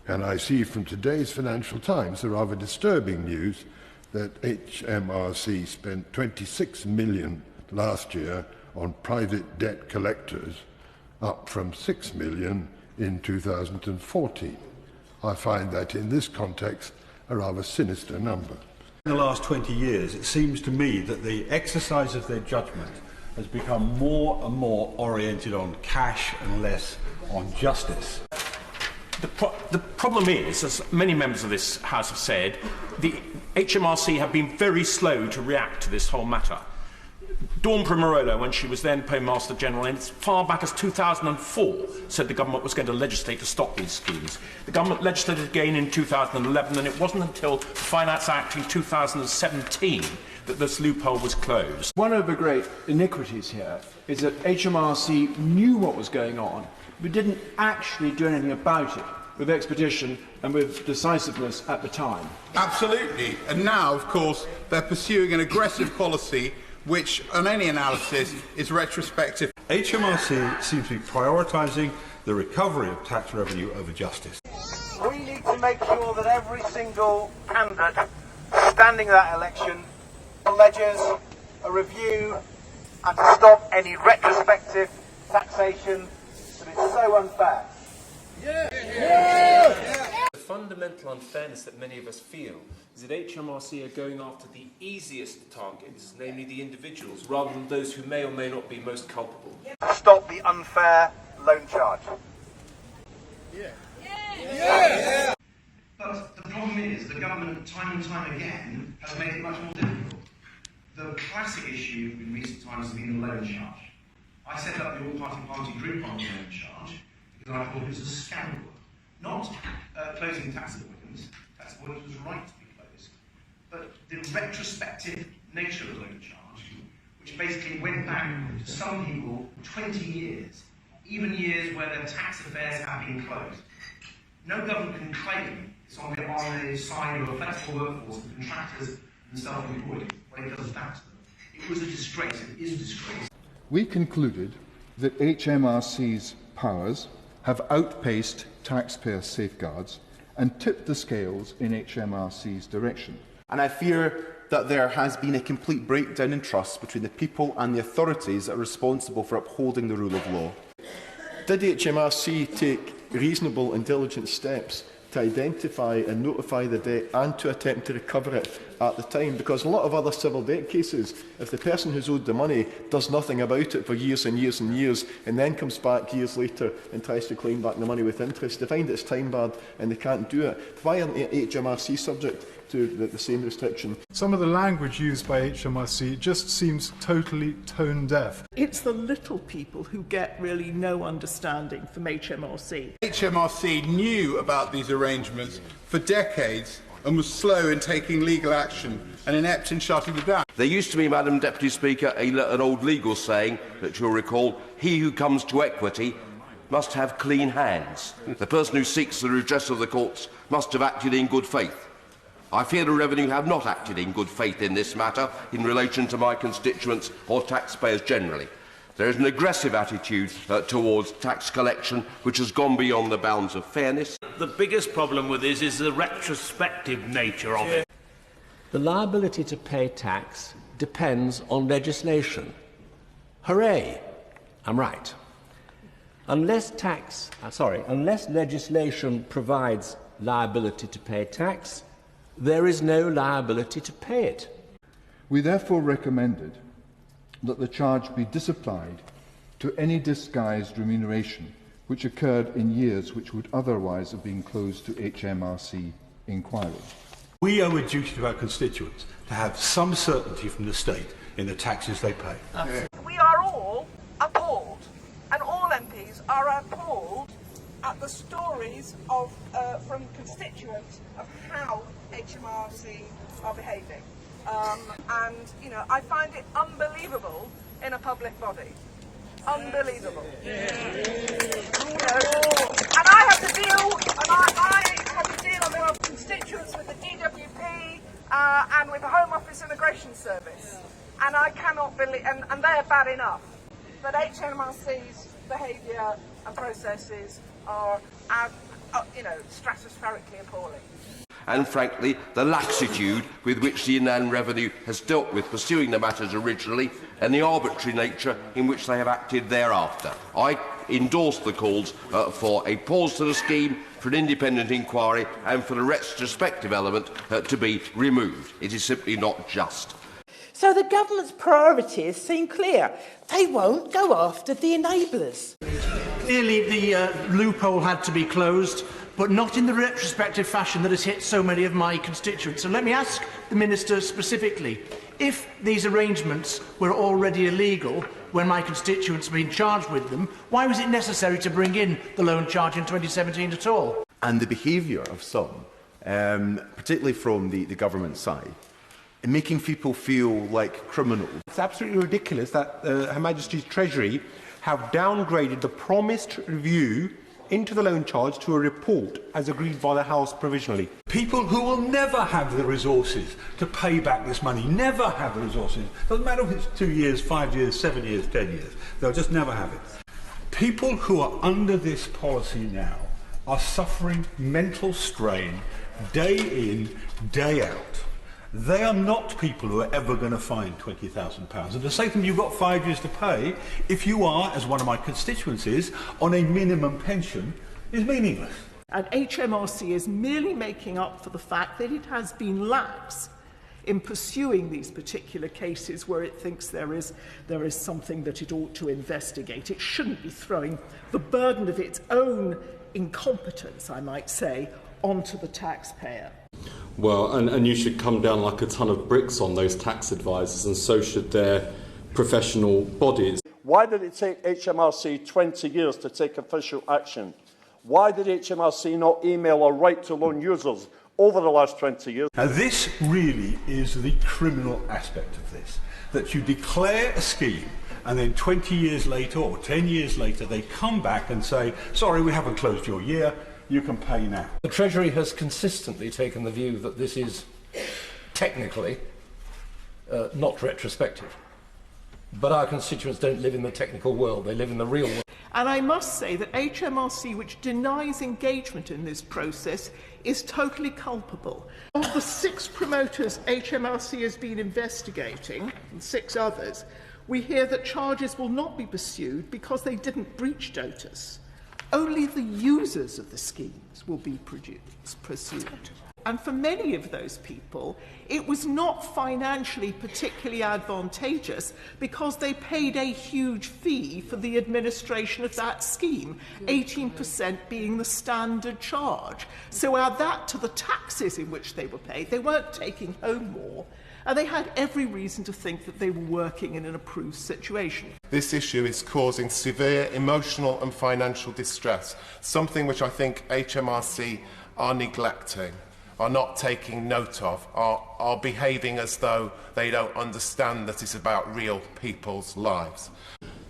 And I see from today's Financial Times the rather disturbing news that HMRC spent 26 million last year on private debt collectors, up from 6 million in 2014. I find that in this context a rather sinister number. In the last 20 years, it seems to me that the exercise of their judgment has become more and more oriented on cash and less on justice. The problem is, as many members of this House have said, the HMRC have been very slow to react to this whole matter. Dawn Primarolo, when she was then Paymaster General, and as far back as 2004, said the government was going to legislate to stop these schemes. The government legislated again in 2011, and it wasn't until the Finance Act in 2017 that this loophole was closed. One of the great iniquities here is that HMRC knew what was going on, but didn't actually do anything about it with expedition and with decisiveness at the time. Absolutely. And now, of course, they're pursuing an aggressive policy which, on any analysis, is retrospective. HMRC seems to be prioritising the recovery of tax revenue over justice. We need to make sure that every single candidate standing that election pledges a review and to stop any retrospective taxation that is so unfair. The fundamental unfairness that many of us feel is that HMRC are going after the easiest targets, namely the individuals, rather than those who may or may not be most culpable. Stop the unfair loan charge. But the problem is the government, time and time again, has made it much more difficult. The classic issue in recent times has been the loan charge. I set up the all-party group on the loan charge because I thought it was a scandal Not closing tax avoidance. Tax avoidance was right to be closed. But the retrospective nature of the loan charge, which basically went back to some people 20 years, even years where their tax affairs have been closed. No government can claim it's on the side of a flexible workforce of contractors and self-employed when it does that to them. It was a disgrace. It is a disgrace. We concluded that HMRC's powers have outpaced taxpayer safeguards and tipped the scales in HMRC's direction. And I fear that there has been a complete breakdown in trust between the people and the authorities that are responsible for upholding the rule of law. Did HMRC take reasonable and diligent steps to identify and notify the debt and to attempt to recover it at the time? Because a lot of other civil debt cases, if the person who's owed the money does nothing about it for years and years and years and then comes back years later and tries to claim back the money with interest, they find it's time barred and they can't do it. Why aren't HMRC subject to the same restriction? Some of the language used by HMRC just seems totally tone deaf. It's the little people who get really no understanding from HMRC. HMRC knew about these arrangements for decades and was slow in taking legal action and inept in shutting them down. There used to be, Madam Deputy Speaker, an old legal saying that you'll recall, he who comes to equity must have clean hands. The person who seeks the redress of the courts must have acted in good faith. I fear the Revenue have not acted in good faith in this matter in relation to my constituents or taxpayers generally. There is an aggressive attitude towards tax collection which has gone beyond the bounds of fairness. The biggest problem with this is the retrospective nature of it. The liability to pay tax depends on legislation. Hooray! I'm right. Unless legislation provides liability to pay tax, there is no liability to pay it. We therefore recommended that the charge be disapplied to any disguised remuneration which occurred in years which would otherwise have been closed to HMRC inquiry. We owe a duty to our constituents to have some certainty from the state in the taxes they pay. We are all appalled, and all MPs are appalled at the stories of, from constituents of how HMRC are behaving. And, you know, I find it unbelievable in a public body. Unbelievable. You know, and I have to deal, on behalf of constituents with the DWP and with the Home Office Immigration Service. And I cannot believe, and they are bad enough, that HMRC's behaviour and processes are, stratospherically appalling. And frankly, the laxitude with which the Inland Revenue has dealt with pursuing the matters originally and the arbitrary nature in which they have acted thereafter. I endorse the calls for a pause to the scheme, for an independent inquiry and for the retrospective element to be removed. It is simply not just. So the government's priorities seem clear. They won't go after the enablers. Clearly the loophole had to be closed, but not in the retrospective fashion that has hit so many of my constituents. So let me ask the Minister specifically, if these arrangements were already illegal when my constituents were being charged with them, why was it necessary to bring in the loan charge in 2017 at all? And the behaviour of some, particularly from the government side, making people feel like criminals. It's absolutely ridiculous that Her Majesty's Treasury have downgraded the promised review into the loan charge to a report as agreed by the House provisionally. People who will never have the resources to pay back this money, never have the resources. Doesn't matter if it's 2 years, 5 years, 7 years, 10 years. They'll just never have it. People who are under this policy now are suffering mental strain day in, day out. They are not people who are ever going to find £20,000. And to say to them, you've got 5 years to pay, if you are, as one of my constituents is, on a minimum pension, is meaningless. And HMRC is merely making up for the fact that it has been lax in pursuing these particular cases where it thinks there is something that it ought to investigate. It shouldn't be throwing the burden of its own incompetence, I might say, onto the taxpayer. Well, and you should come down like a ton of bricks on those tax advisors, and so should their professional bodies. Why did it take HMRC 20 years to take official action? Why did HMRC not email or write to loan users over the last 20 years? Now, this really is the criminal aspect of this, that you declare a scheme and then 20 years later or 10 years later they come back and say, sorry, we haven't closed your year, you can pay now. The Treasury has consistently taken the view that this is technically not retrospective. But our constituents don't live in the technical world, they live in the real world. And I must say that HMRC, which denies engagement in this process, is totally culpable. Of the 6 promoters HMRC has been investigating, and 6 others, we hear that charges will not be pursued because they didn't breach notice. Only the users of the schemes will be pursued. And for many of those people, it was not financially particularly advantageous because they paid a huge fee for the administration of that scheme, 18% being the standard charge. So add that to the taxes in which they were paid, they weren't taking home more, and they had every reason to think that they were working in an approved situation. This issue is causing severe emotional and financial distress, something which I think HMRC are neglecting, are not taking note of, are behaving as though they don't understand that it's about real people's lives.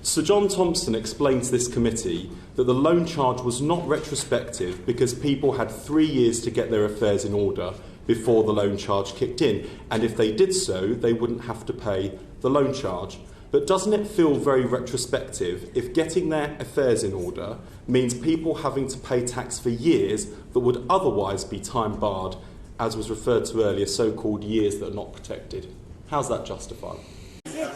Sir John Thompson explained to this committee that the loan charge was not retrospective because people had 3 years to get their affairs in order before the loan charge kicked in, and if they did so, they wouldn't have to pay the loan charge. But doesn't it feel very retrospective if getting their affairs in order means people having to pay tax for years that would otherwise be time barred, as was referred to earlier, so-called years that are not protected? How's that justified?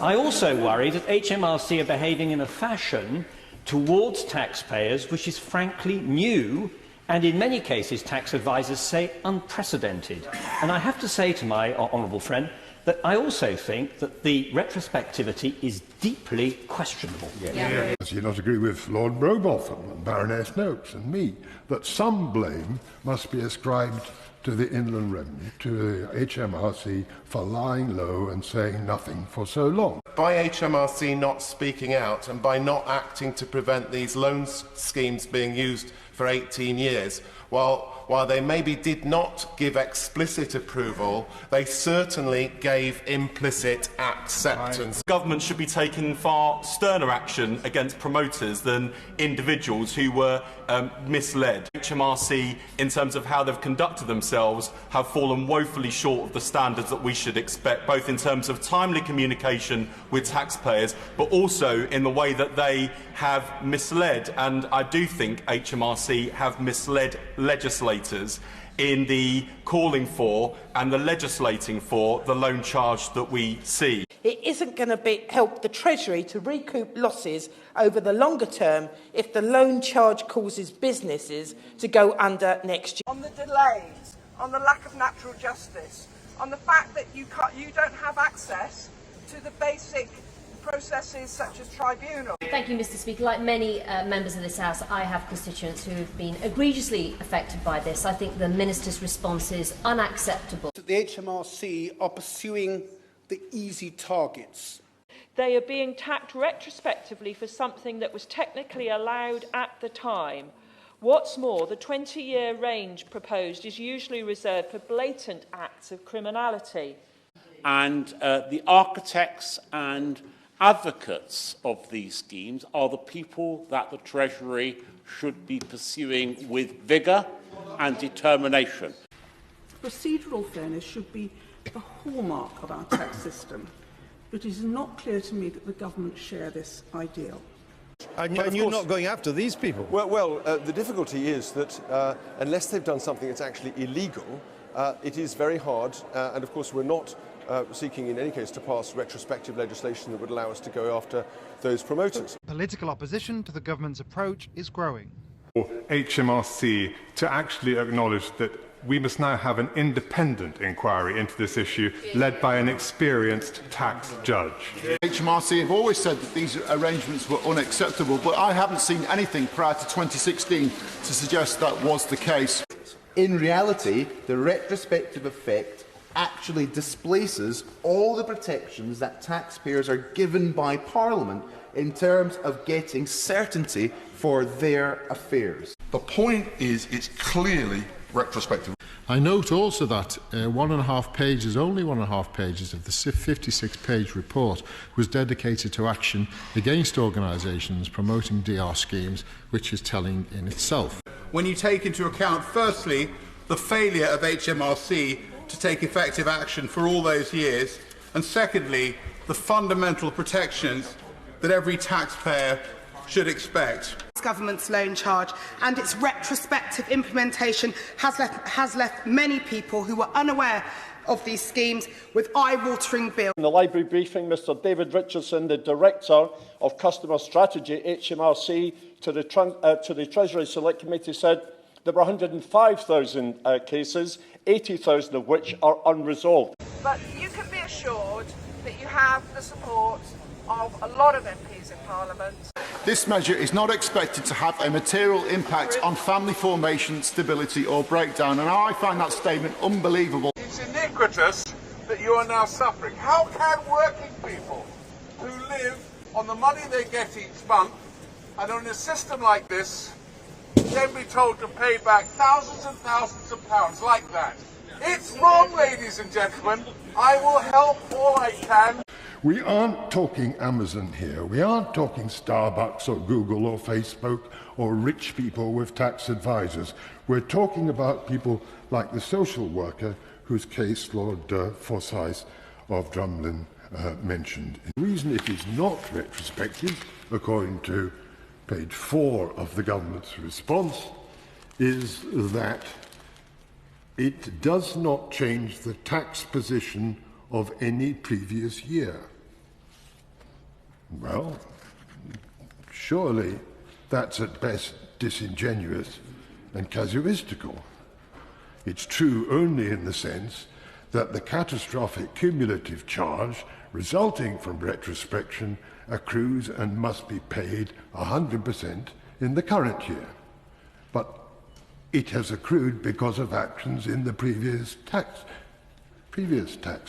I also worry that HMRC are behaving in a fashion towards taxpayers which is frankly new and in many cases tax advisers say unprecedented. And I have to say to my honourable friend that I also think that the retrospectivity is deeply questionable. Do you not agree with Lord Brobotham and Baroness Noakes and me that some blame must be ascribed to the Inland Revenue, to the HMRC, for lying low and saying nothing for so long? By HMRC not speaking out and by not acting to prevent these loan schemes being used for 18 years, while they maybe did not give explicit approval, they certainly gave implicit acceptance. Government should be taking far sterner action against promoters than individuals who were misled. HMRC, in terms of how they've conducted themselves, have fallen woefully short of the standards that we should expect, both in terms of timely communication with taxpayers, but also in the way that they have misled. And I do think HMRC have misled legislators in the calling for and the legislating for the loan charge that we see. It isn't going to help the Treasury to recoup losses over the longer term if the loan charge causes businesses to go under next year. On the delays, on the lack of natural justice, on the fact that you don't have access to the basic processes such as tribunal. Thank you, Mr. Speaker. Like many members of this House, I have constituents who have been egregiously affected by this. I think the Minister's response is unacceptable. The HMRC are pursuing the easy targets. They are being taxed retrospectively for something that was technically allowed at the time. What's more, the 20-year range proposed is usually reserved for blatant acts of criminality. And the architects and advocates of these schemes are the people that the Treasury should be pursuing with vigour and determination. Procedural fairness should be the hallmark of our tax system, but it is not clear to me that the government share this ideal. And you're not going after these people? Well, the difficulty is that unless they've done something that's actually illegal, it is very hard, and of course we're not seeking in any case to pass retrospective legislation that would allow us to go after those promoters. Political opposition to the government's approach is growing. For HMRC to actually acknowledge that we must now have an independent inquiry into this issue led by an experienced tax judge. HMRC have always said that these arrangements were unacceptable, but I haven't seen anything prior to 2016 to suggest that was the case. In reality, the retrospective effect actually displaces all the protections that taxpayers are given by Parliament in terms of getting certainty for their affairs. The point is, it's clearly retrospective. I note also that only 1.5 pages of the 56-page report was dedicated to action against organisations promoting DR schemes, which is telling in itself. When you take into account, firstly, the failure of HMRC to take effective action for all those years, and secondly, the fundamental protections that every taxpayer should expect. Government's loan charge and its retrospective implementation has left many people who were unaware of these schemes with eye-watering bills. In the Library briefing, Mr David Richardson, the Director of Customer Strategy, HMRC, to the Treasury Select Committee said there were 105,000 cases, 80,000 of which are unresolved. But you can be assured that you have the support of a lot of MPs in Parliament. This measure is not expected to have a material impact on family formation, stability or breakdown, and I find that statement unbelievable. It's iniquitous that you are now suffering. How can working people who live on the money they get each month and on a system like this then be told to pay back thousands and thousands of pounds like that? It's wrong, ladies and gentlemen. I will help all I can. We aren't talking Amazon here. We aren't talking Starbucks or Google or Facebook or rich people with tax advisors. We're talking about people like the social worker whose case Lord Forsyth of Drumlin mentioned. The reason it is not retrospective, according to page 4 of the government's response, is that it does not change the tax position of any previous year. Well, surely that's at best disingenuous and casuistical. It's true only in the sense that the catastrophic cumulative charge resulting from retrospection accrues and must be paid 100% in the current year. But it has accrued because of actions in the previous tax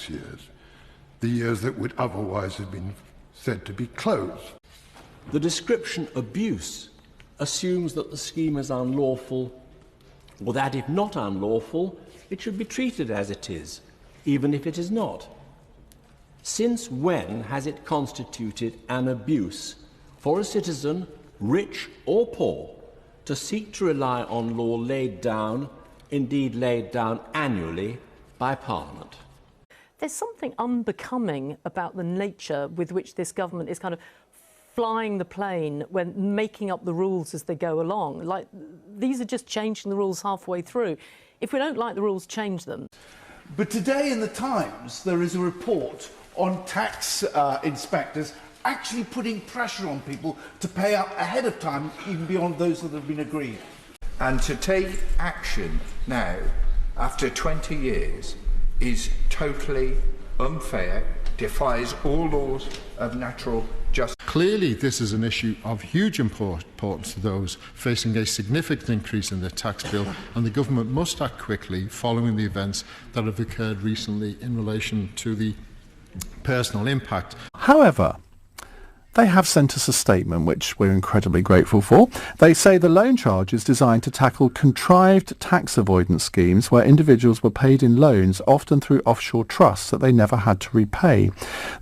years, the years that would otherwise have been said to be closed. The description abuse assumes that the scheme is unlawful, or that if not unlawful, it should be treated as it is, even if it is not. Since when has it constituted an abuse for a citizen, rich or poor, to seek to rely on law laid down, indeed laid down annually, by Parliament? There's something unbecoming about the nature with which this government is kind of flying the plane when making up the rules as they go along. Like, these are just changing the rules halfway through. If we don't like the rules, change them. But today in the Times, there is a report on tax inspectors actually putting pressure on people to pay up ahead of time, even beyond those that have been agreed. And to take action now, after 20 years, is totally unfair, defies all laws of natural justice. Clearly, this is an issue of huge importance to those facing a significant increase in their tax bill, and the government must act quickly following the events that have occurred recently in relation to the personal impact. However, they have sent us a statement which we're incredibly grateful for. They say the loan charge is designed to tackle contrived tax avoidance schemes where individuals were paid in loans, often through offshore trusts that they never had to repay.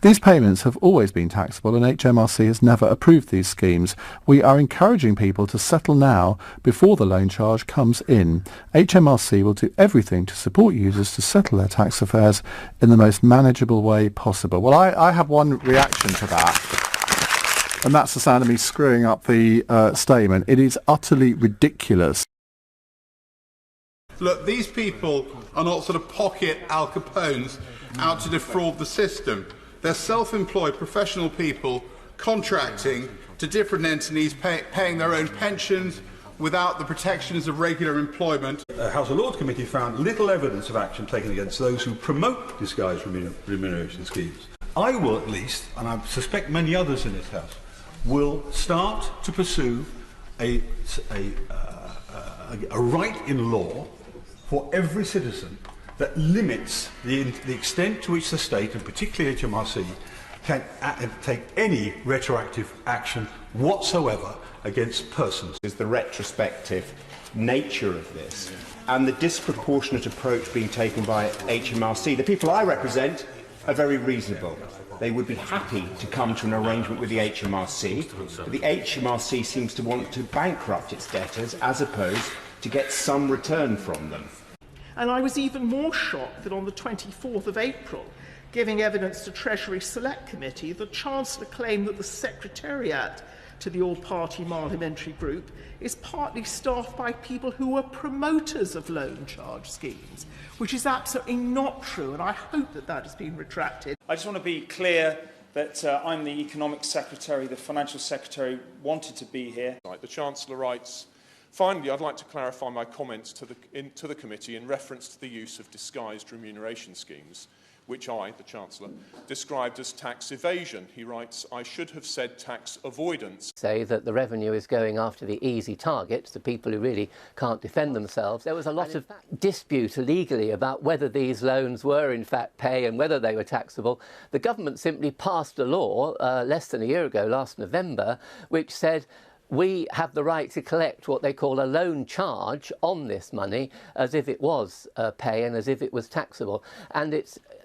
These payments have always been taxable and HMRC has never approved these schemes. We are encouraging people to settle now before the loan charge comes in. HMRC will do everything to support users to settle their tax affairs in the most manageable way possible. Well, I have one reaction to that. And that's the sound of me screwing up the statement. It is utterly ridiculous. Look, these people are not sort of pocket Al Capones out to defraud the system. They're self-employed professional people contracting to different entities, paying their own pensions without the protections of regular employment. The House of Lords Committee found little evidence of action taken against those who promote disguised remuneration schemes. I will at least, and I suspect many others in this House, will start to pursue a right in law for every citizen that limits the extent to which the state, and particularly HMRC, can take any retroactive action whatsoever against persons. Is the retrospective nature of this and the disproportionate approach being taken by HMRC. The people I represent are very reasonable. They would be happy to come to an arrangement with the HMRC, but the HMRC seems to want to bankrupt its debtors as opposed to get some return from them. And I was even more shocked that on the 24th of April, giving evidence to Treasury Select Committee, the Chancellor claimed that the Secretariat to the all-party parliamentary group is partly staffed by people who were promoters of loan charge schemes, which is absolutely not true, and I hope that that has been retracted. I just want to be clear that I'm the Economic Secretary, the Financial Secretary wanted to be here. The Chancellor writes, "Finally, I'd like to clarify my comments to the committee in reference to the use of disguised remuneration schemes, which I, the Chancellor, described as tax evasion." He writes, "I should have said tax avoidance." Say that the revenue is going after the easy targets, the people who really can't defend themselves. There was a lot of dispute legally about whether these loans were in fact pay and whether they were taxable. The government simply passed a law less than a year ago, last November, which said we have the right to collect what they call a loan charge on this money as if it was pay and as if it was taxable. And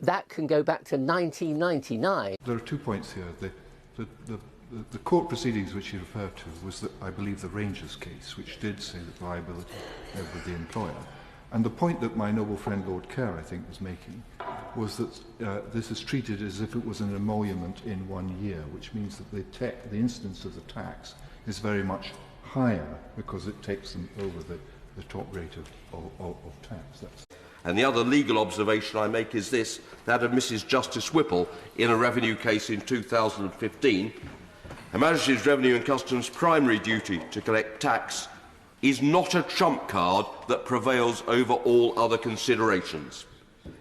that can go back to 1999. There are 2 points here. The court proceedings which you referred to was, I believe, the Rangers case, which did say that liability lay with the employer. And the point that my noble friend Lord Kerr, I think, was making was that this is treated as if it was an emolument in 1 year, which means that the incidence of the tax is very much higher because it takes them over the top rate of tax. And the other legal observation I make is this, that of Mrs Justice Whipple in a revenue case in 2015. Her Majesty's Revenue and Customs' primary duty to collect tax is not a trump card that prevails over all other considerations.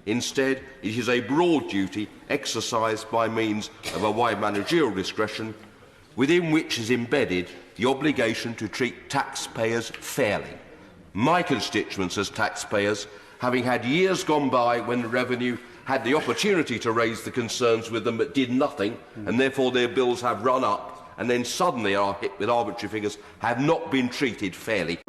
Instead, it is a broad duty exercised by means of a wide managerial discretion, within which is embedded the obligation to treat taxpayers fairly. My constituents as taxpayers, having had years gone by when the revenue had the opportunity to raise the concerns with them but did nothing, and therefore their bills have run up, and then suddenly are hit with arbitrary figures, have not been treated fairly.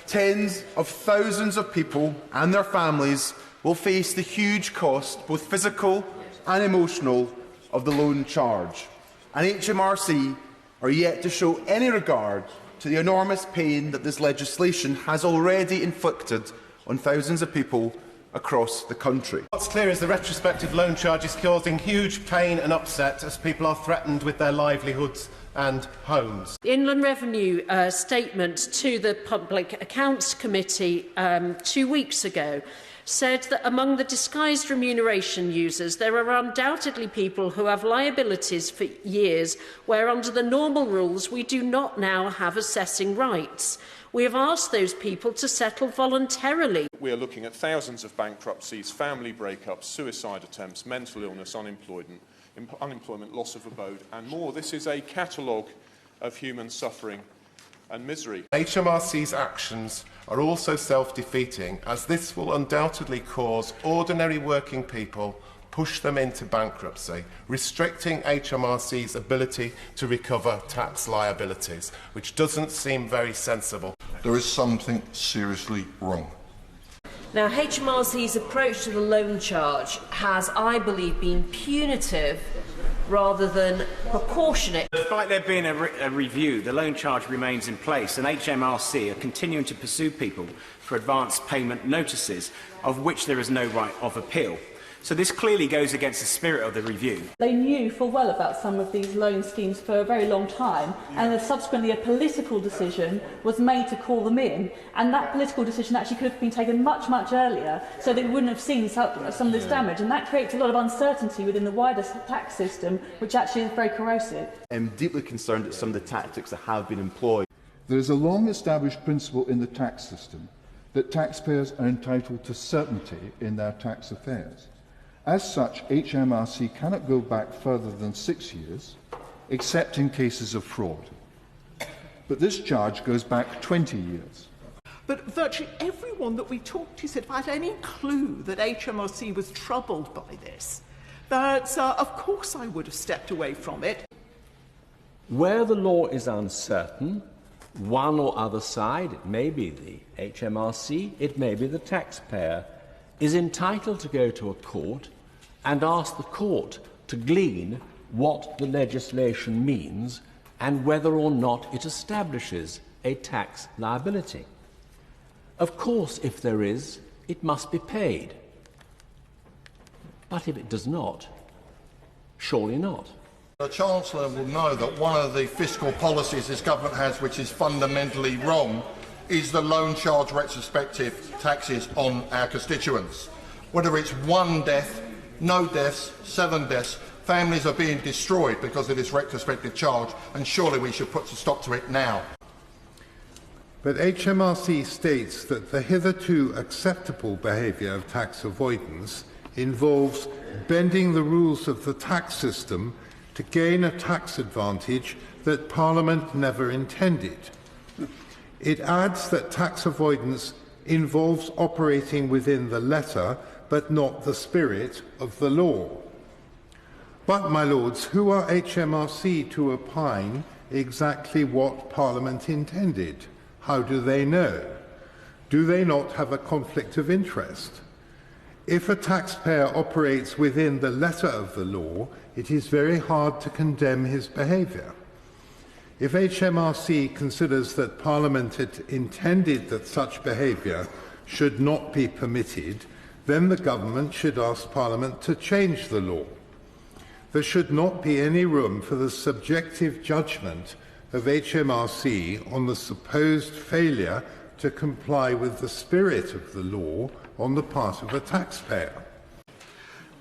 Tens of thousands of people and their families will face the huge cost, both physical and emotional, of the loan charge. And HMRC are yet to show any regard to the enormous pain that this legislation has already inflicted on thousands of people across the country. What's clear is the retrospective loan charge is causing huge pain and upset as people are threatened with their livelihoods and homes. The Inland Revenue statement to the Public Accounts Committee 2 weeks ago said that among the disguised remuneration users, there are undoubtedly people who have liabilities for years where, under the normal rules, we do not now have assessing rights. We have asked those people to settle voluntarily. We are looking at thousands of bankruptcies, family breakups, suicide attempts, mental illness, unemployment, loss of abode and more. This is a catalogue of human suffering and misery. HMRC's actions are also self-defeating, as this will undoubtedly cause ordinary working people, push them into bankruptcy, restricting HMRC's ability to recover tax liabilities, which doesn't seem very sensible. There is something seriously wrong. Now, HMRC's approach to the loan charge has, I believe, been punitive rather than proportionate. Despite there being a review, the loan charge remains in place, and HMRC are continuing to pursue people for advance payment notices, of which there is no right of appeal. So this clearly goes against the spirit of the review. They knew full well about some of these loan schemes for a very long time, and then subsequently a political decision was made to call them in, and that political decision actually could have been taken much, much earlier, so that we wouldn't have seen some of this damage, and that creates a lot of uncertainty within the wider tax system, which actually is very corrosive. I'm deeply concerned at some of the tactics that have been employed. There is a long-established principle in the tax system that taxpayers are entitled to certainty in their tax affairs. As such, HMRC cannot go back further than 6 years, except in cases of fraud. But this charge goes back 20 years. But virtually everyone that we talked to said if I had any clue that HMRC was troubled by this, that of course I would have stepped away from it. Where the law is uncertain, one or other side, it may be the HMRC, it may be the taxpayer, is entitled to go to a court and ask the court to glean what the legislation means and whether or not it establishes a tax liability. Of course, if there is, it must be paid. But if it does not, surely not. The Chancellor will know that one of the fiscal policies this government has which is fundamentally wrong is the loan charge retrospective taxes on our constituents. Whether it's one death, no deaths, 7 deaths, families are being destroyed because of this retrospective charge, and surely we should put a stop to it now. But HMRC states that the hitherto acceptable behaviour of tax avoidance involves bending the rules of the tax system to gain a tax advantage that Parliament never intended. It adds that tax avoidance involves operating within the letter but not the spirit of the law. But, my Lords, who are HMRC to opine exactly what Parliament intended? How do they know? Do they not have a conflict of interest? If a taxpayer operates within the letter of the law, it is very hard to condemn his behaviour. If HMRC considers that Parliament had intended that such behaviour should not be permitted, then the government should ask Parliament to change the law. There should not be any room for the subjective judgment of HMRC on the supposed failure to comply with the spirit of the law on the part of a taxpayer.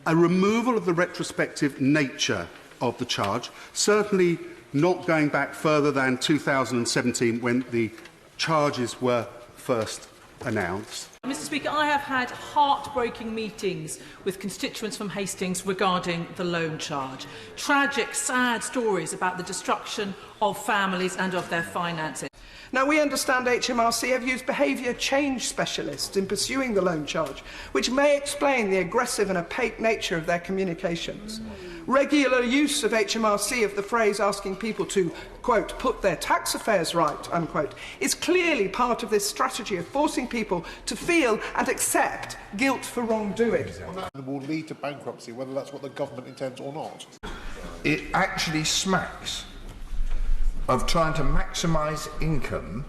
A removal of the retrospective nature of the charge, certainly not going back further than 2017 when the charges were first announced. Mr. Speaker, I have had heartbreaking meetings with constituents from Hastings regarding the loan charge. Tragic, sad stories about the destruction of families and of their finances. Now, we understand HMRC have used behaviour change specialists in pursuing the loan charge, which may explain the aggressive and opaque nature of their communications. Regular use of HMRC of the phrase asking people to, quote, put their tax affairs right, unquote, is clearly part of this strategy of forcing people to feel and accept guilt for wrongdoing. It will lead to bankruptcy, whether that's what the government intends or not. It actually smacks of trying to maximise income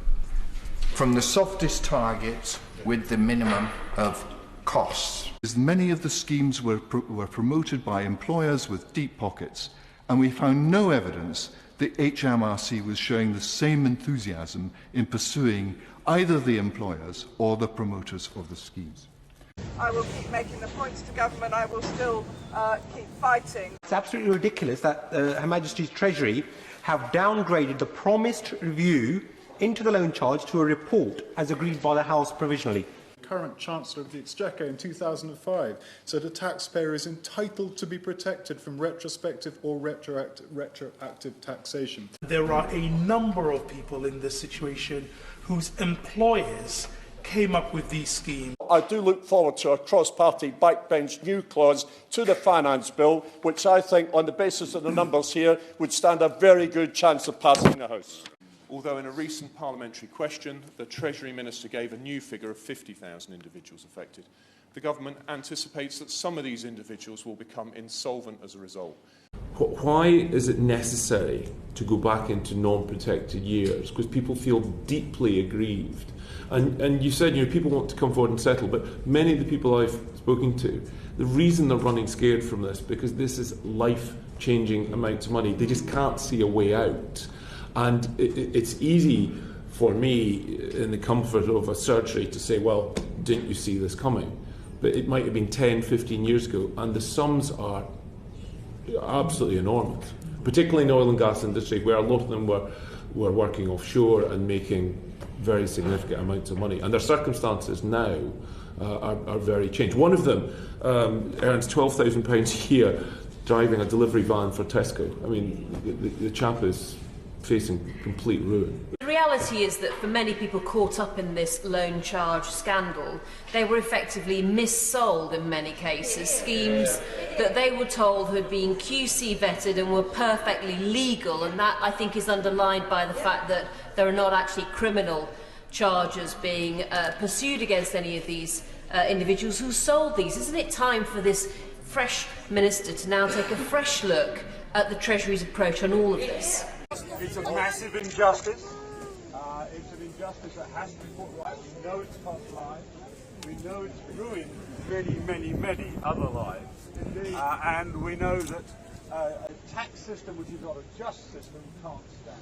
from the softest targets with the minimum of costs. Many of the schemes were promoted by employers with deep pockets, and we found no evidence that HMRC was showing the same enthusiasm in pursuing either the employers or the promoters of the schemes. I will keep making the points to government. I will still keep fighting. It's absolutely ridiculous that Her Majesty's Treasury have downgraded the promised review into the loan charge to a report as agreed by the House provisionally. The current Chancellor of the Exchequer in 2005 said a taxpayer is entitled to be protected from retrospective or retroactive taxation. There are a number of people in this situation whose employers came up with these schemes. I do look forward to a cross-party backbench new clause to the Finance Bill, which I think, on the basis of the numbers here, would stand a very good chance of passing the House. Although in a recent parliamentary question, the Treasury Minister gave a new figure of 50,000 individuals affected. The government anticipates that some of these individuals will become insolvent as a result. Why is it necessary to go back into non-protected years? Because people feel deeply aggrieved. And you said, people want to come forward and settle, but many of the people I've spoken to, the reason they're running scared from this, because this is life-changing amounts of money. They just can't see a way out. And it's easy for me, in the comfort of a surgery, to say, well, didn't you see this coming? But it might have been 10, 15 years ago, and the sums are absolutely enormous, particularly in the oil and gas industry, where a lot of them were working offshore and making very significant amounts of money. And their circumstances now are very changed. One of them earns £12,000 a year driving a delivery van for Tesco. I mean, the chap is facing complete ruin. The reality is that for many people caught up in this loan charge scandal, they were effectively missold in many cases, schemes that they were told had been QC vetted and were perfectly legal, and that, I think, is underlined by the fact that there are not actually criminal charges being pursued against any of these individuals who sold these. Isn't it time for this fresh minister to now take a fresh look at the Treasury's approach on all of this? It's a massive injustice. It's an injustice that has to be put right. We know it's cost lives. We know it's ruined many, many, many other lives. And we know that a tax system which is not a just system can't stand.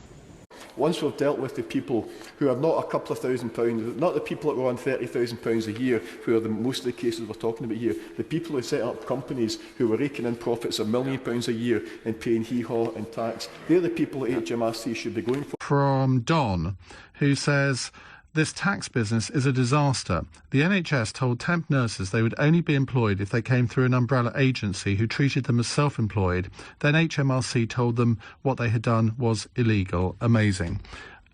Once we've dealt with the people who are not a couple of £1,000s, not the people that were on £30,000 a year, who are most of the cases we're talking about here, the people who set up companies who were raking in profits of £1 million a year and paying hee-haw and tax, they're the people that HMRC should be going for. From Don, who says, this tax business is a disaster. The NHS told temp nurses they would only be employed if they came through an umbrella agency who treated them as self-employed. Then HMRC told them what they had done was illegal. Amazing.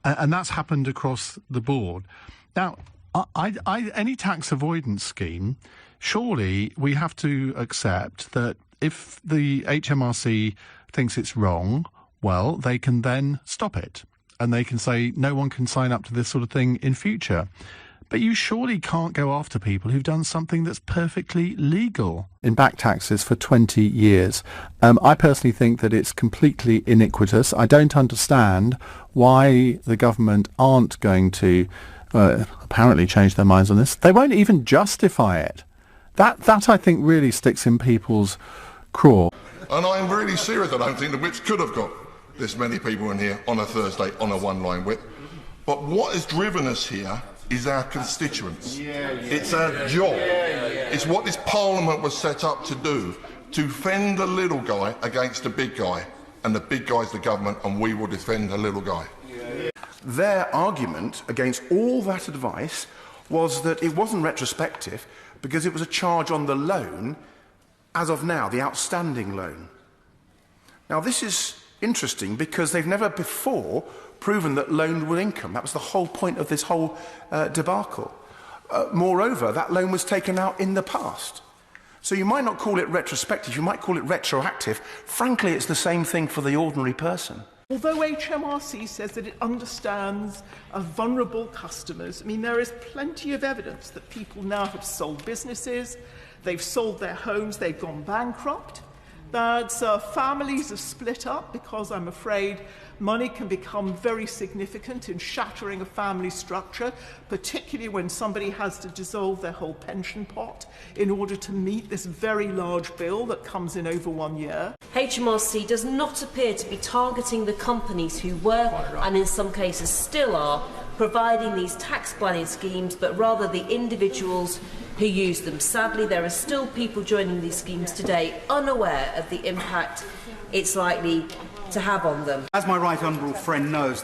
And that's happened across the board. Now, any tax avoidance scheme, surely we have to accept that if the HMRC thinks it's wrong, well, they can then stop it. And they can say no one can sign up to this sort of thing in future. But you surely can't go after people who've done something that's perfectly legal. In back taxes for 20 years. I personally think that it's completely iniquitous. I don't understand why the government aren't going to apparently change their minds on this. They won't even justify it. That I think really sticks in people's craw. And I'm really serious. I don't think the whips could have got this many people in here on a Thursday on a one-line whip. But what has driven us here is our constituents. It's our job. It's what this Parliament was set up to do, to defend the little guy against the big guy. And the big guy's the government, and we will defend the little guy. Their argument against all that advice was that it wasn't retrospective because it was a charge on the loan as of now, the outstanding loan. Now, this is interesting because they've never before proven that loanable income. That was the whole point of this whole debacle. Moreover, that loan was taken out in the past. So you might not call it retrospective, you might call it retroactive. Frankly, it's the same thing for the ordinary person. Although HMRC says that it understands vulnerable customers, I mean, there is plenty of evidence that people now have sold businesses, they've sold their homes, they've gone bankrupt. That families have split up because I'm afraid money can become very significant in shattering a family structure, particularly when somebody has to dissolve their whole pension pot in order to meet this very large bill that comes in over 1 year. HMRC does not appear to be targeting the companies who were, and in some cases still are, providing these tax planning schemes, but rather the individuals who use them. Sadly, there are still people joining these schemes today unaware of the impact it's likely to have on them. As my right honourable friend knows,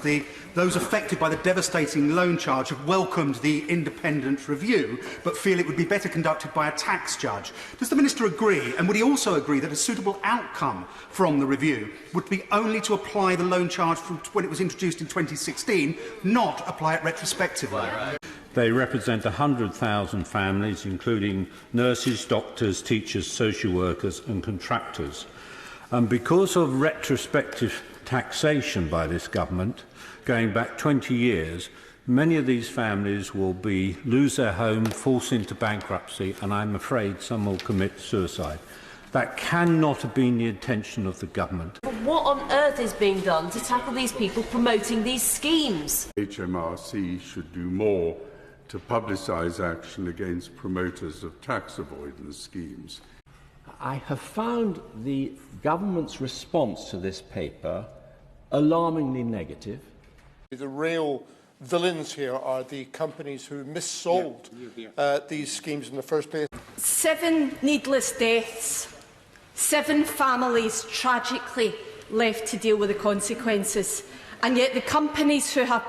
those affected by the devastating loan charge have welcomed the independent review, but feel it would be better conducted by a tax judge. Does the Minister agree, and would he also agree that a suitable outcome from the review would be only to apply the loan charge from when it was introduced in 2016, not apply it retrospectively? They represent 100,000 families, including nurses, doctors, teachers, social workers and contractors. And because of retrospective taxation by this government, going back 20 years, many of these families will lose their home, forced into bankruptcy, and I'm afraid some will commit suicide. That cannot have been the intention of the government. But what on earth is being done to tackle these people promoting these schemes? HMRC should do more to publicise action against promoters of tax avoidance schemes. I have found the government's response to this paper alarmingly negative. The real villains here are the companies who missold these schemes in the first place. 7 needless deaths, 7 families tragically left to deal with the consequences. And yet the companies who have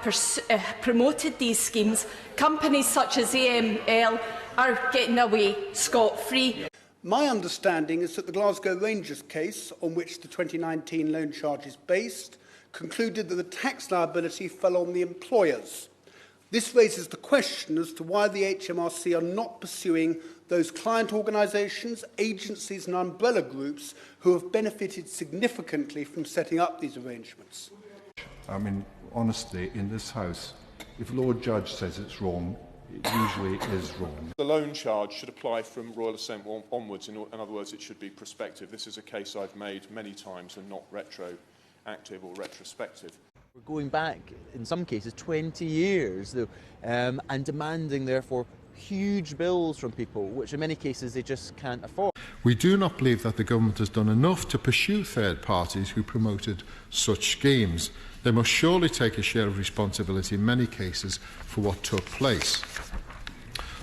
promoted these schemes, companies such as AML, are getting away scot-free. My understanding is that the Glasgow Rangers case, on which the 2019 loan charge is based, concluded that the tax liability fell on the employers. This raises the question as to why the HMRC are not pursuing those client organisations, agencies and umbrella groups who have benefited significantly from setting up these arrangements. I mean, honestly, in this House, if Lord Judge says it's wrong, it usually is wrong. The loan charge should apply from Royal Assent onwards. In other words, it should be prospective. This is a case I've made many times and not retroactive or retrospective. We're going back, in some cases, 20 years, though, and demanding, therefore, huge bills from people, which in many cases they just can't afford. We do not believe that the government has done enough to pursue third parties who promoted such schemes. They must surely take a share of responsibility in many cases for what took place.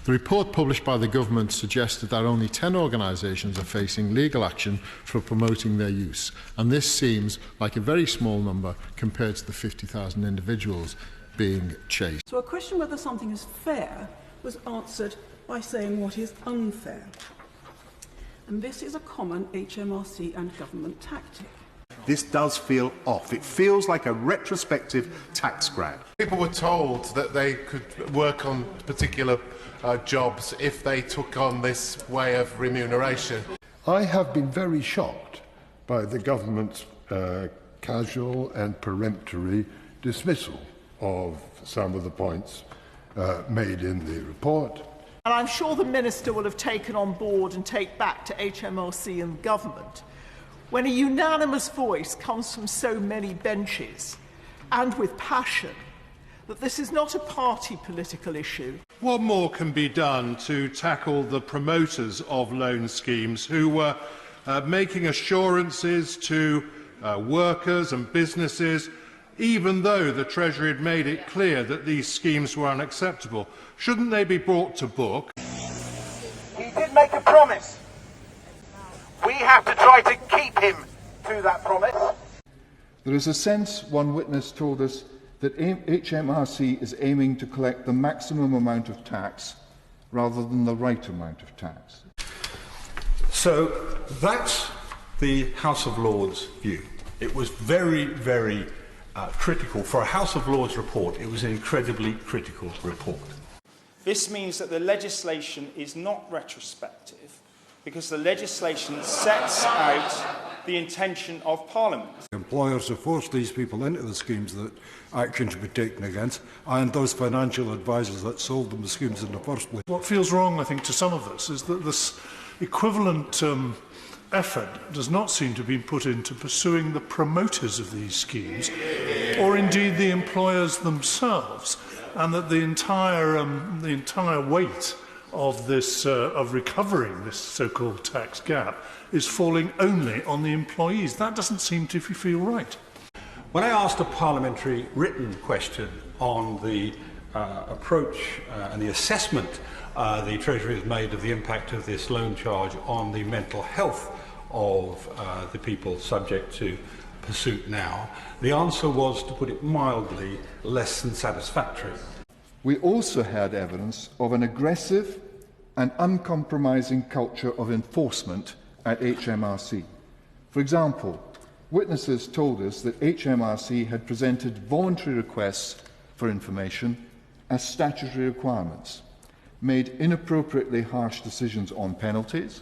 The report published by the government suggested that only 10 organisations are facing legal action for promoting their use, and this seems like a very small number compared to the 50,000 individuals being chased. So a question whether something is fair was answered by saying what is unfair. And this is a common HMRC and government tactic. This does feel off. It feels like a retrospective tax grab. People were told that they could work on particular jobs if they took on this way of remuneration. I have been very shocked by the government's casual and peremptory dismissal of some of the points made in the report. And I'm sure the Minister will have taken on board and take back to HMRC and government when a unanimous voice comes from so many benches and with passion that this is not a party political issue. What more can be done to tackle the promoters of loan schemes who were making assurances to workers and businesses, even though the Treasury had made it clear that these schemes were unacceptable? Shouldn't they be brought to book? He did make a promise. We have to try to keep him to that promise. There is a sense, one witness told us, that HMRC is aiming to collect the maximum amount of tax rather than the right amount of tax. So that's the House of Lords view. It was very, very critical. For a House of Lords report, it was an incredibly critical report. This means that the legislation is not retrospective because the legislation sets out the intention of Parliament. Employers have forced these people into the schemes that action should be taken against, and those financial advisors that sold them the schemes in the first place. What feels wrong, I think, to some of us is that this equivalent effort does not seem to be put into pursuing the promoters of these schemes, or indeed the employers themselves, and that the entire weight of this of recovering this so-called tax gap is falling only on the employees. That doesn't seem to feel right. When I asked a parliamentary written question on the approach and the assessment the Treasury has made of the impact of this loan charge on the mental health of the people subject to pursuit now, the answer was, to put it mildly, less than satisfactory. We also had evidence of an aggressive and uncompromising culture of enforcement at HMRC. For example, witnesses told us that HMRC had presented voluntary requests for information as statutory requirements, made inappropriately harsh decisions on penalties,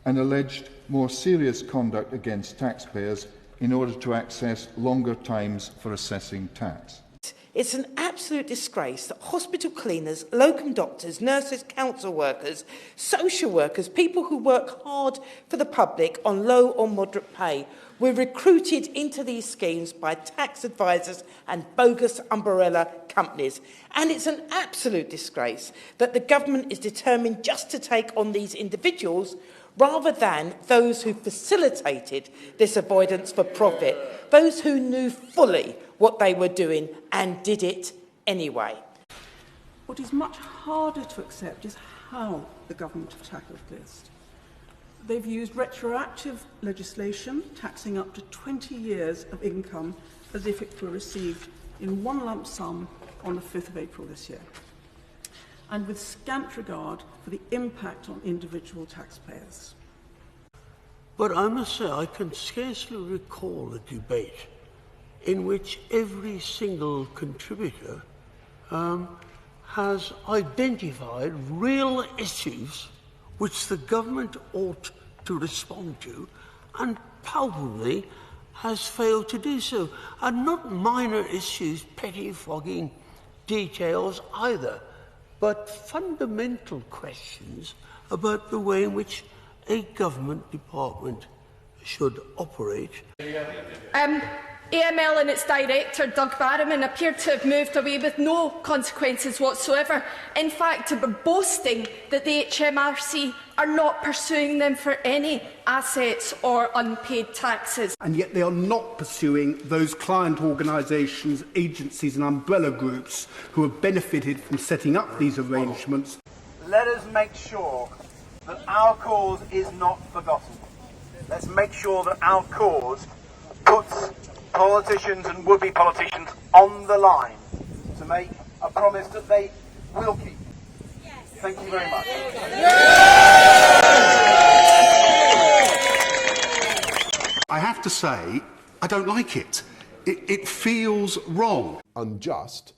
and alleged more serious conduct against taxpayers in order to access longer times for assessing tax. It's an absolute disgrace that hospital cleaners, locum doctors, nurses, council workers, social workers, people who work hard for the public on low or moderate pay were recruited into these schemes by tax advisors and bogus umbrella companies. And it's an absolute disgrace that the government is determined just to take on these individuals rather than those who facilitated this avoidance for profit, those who knew fully what they were doing and did it anyway. What is much harder to accept is how the government have tackled this. They've used retroactive legislation taxing up to 20 years of income as if it were received in one lump sum on the 5th of April this year, and with scant regard for the impact on individual taxpayers. But I must say, I can scarcely recall a debate in which every single contributor has identified real issues which the government ought to respond to, and palpably has failed to do so. And not minor issues, pettifogging details either, but fundamental questions about the way in which a government department should operate. AML and its director, Doug Barrowman, appear to have moved away with no consequences whatsoever. In fact, to be boasting that the HMRC are not pursuing them for any assets or unpaid taxes. And yet they are not pursuing those client organisations, agencies and umbrella groups who have benefited from setting up these arrangements. Let us make sure that our cause is not forgotten. Let's make sure that our cause puts politicians and would-be politicians on the line to make a promise that they will keep. Thank you very much. I have to say, I don't like it. It feels wrong. Unjust